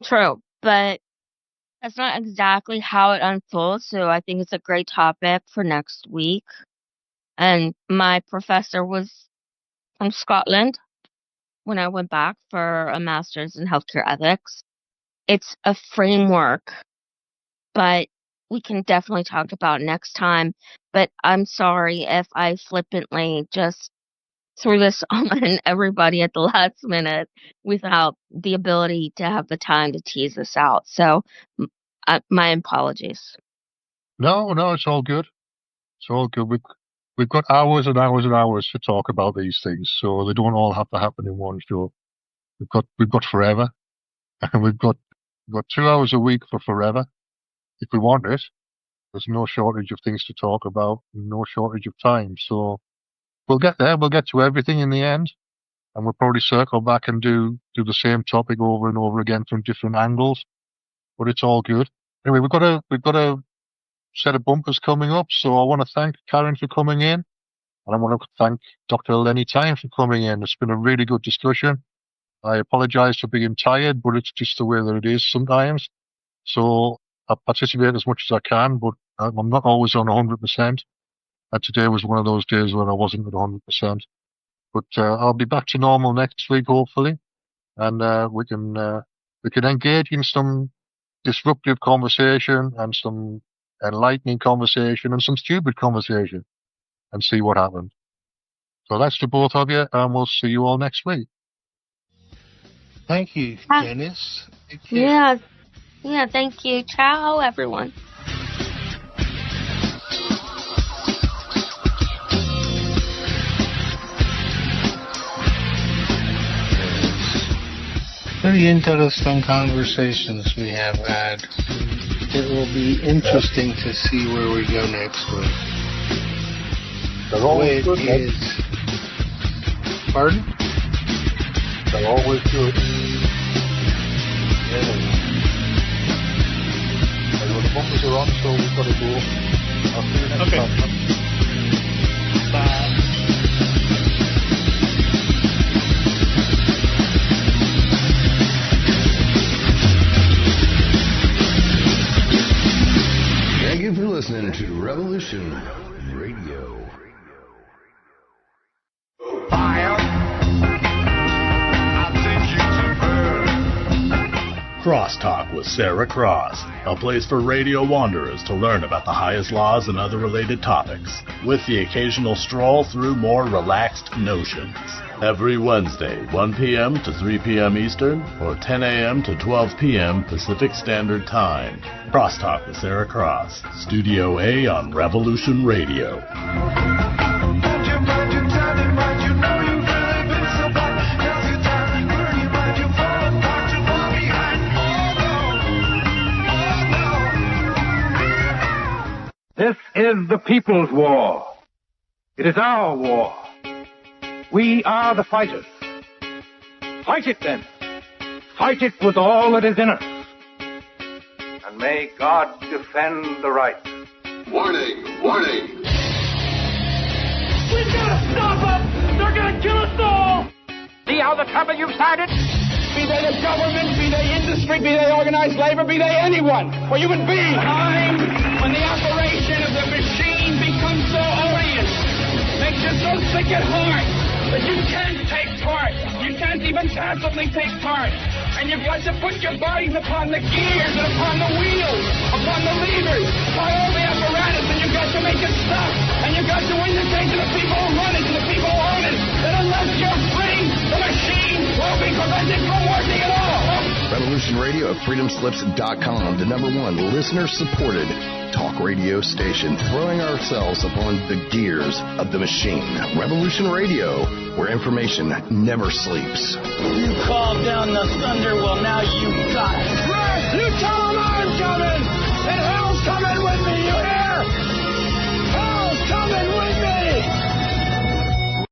True. But that's not exactly how it unfolds, so I think it's a great topic for next week. And my professor was from Scotland when I went back for a master's in healthcare ethics. It's a framework, but we can definitely talk about it next time. But I'm sorry if I flippantly just threw this on everybody at the last minute without the ability to have the time to tease this out. So my apologies. No, it's all good. It's all good. We've got hours and hours and hours to talk about these things, so they don't all have to happen in one show. We've got forever, and we've got 2 hours a week for forever, if we want it. There's no shortage of things to talk about, no shortage of time. So we'll get there. We'll get to everything in the end, and we'll probably circle back and do the same topic over and over again from different angles. But it's all good. Anyway, we've got a set of bumpers coming up, so I want to thank Karen for coming in, and I want to thank Dr. Lenny Time for coming in. It's been a really good discussion. I apologize for being tired, but it's just the way that it is sometimes. So I participate as much as I can, but I'm not always on 100%. And today was one of those days when I wasn't at 100%. But I'll be back to normal next week, hopefully, and we can engage in some disruptive conversation and some enlightening conversation and some stupid conversation and see what happens. So that's to both of you, and we'll see you all next week. Thank you, Dennis. Yeah, thank you. Ciao, everyone. Very interesting conversations we have had. It will be interesting to see where we go next week. They're always good, Pardon? They're always good. Yeah. Well, the bumpers are on, so we've got to go. I'll see you next time. Bye. Thank you for listening to Revolution Radio. Crosstalk with Sarah Cross, a place for radio wanderers to learn about the highest laws and other related topics, with the occasional stroll through more relaxed notions. Every Wednesday, 1 p.m. to 3 p.m. Eastern, or 10 a.m. to 12 p.m. Pacific Standard Time. Crosstalk with Sarah Cross, Studio A on Revolution Radio. This is the people's war. It is our war. We are the fighters. Fight it then. Fight it with all that is in us. And may God defend the right. Warning! Warning! We've got to stop them! They're going to kill us all! See how the trouble you've started? Be they the government, be they industry, be they organized labor, be they anyone, or human beings. Time when the operation of the machine becomes so odious, makes you so sick at heart that you can't take part. You can't even passively take part. And you've got to put your bodies upon the gears and upon the wheels, upon the levers, upon all the apparatus, and you've got to make it stop. And you've got to indicate to the people who run it, to the people who own it, that unless you're free, the machine will be prevented from working at all. Revolution Radio at freedomslips.com, the #1 listener-supported talk radio station, throwing ourselves upon the gears of the machine. Revolution Radio, where information never sleeps. You called down the thunder, well now you got it. You tell them I'm coming, and hell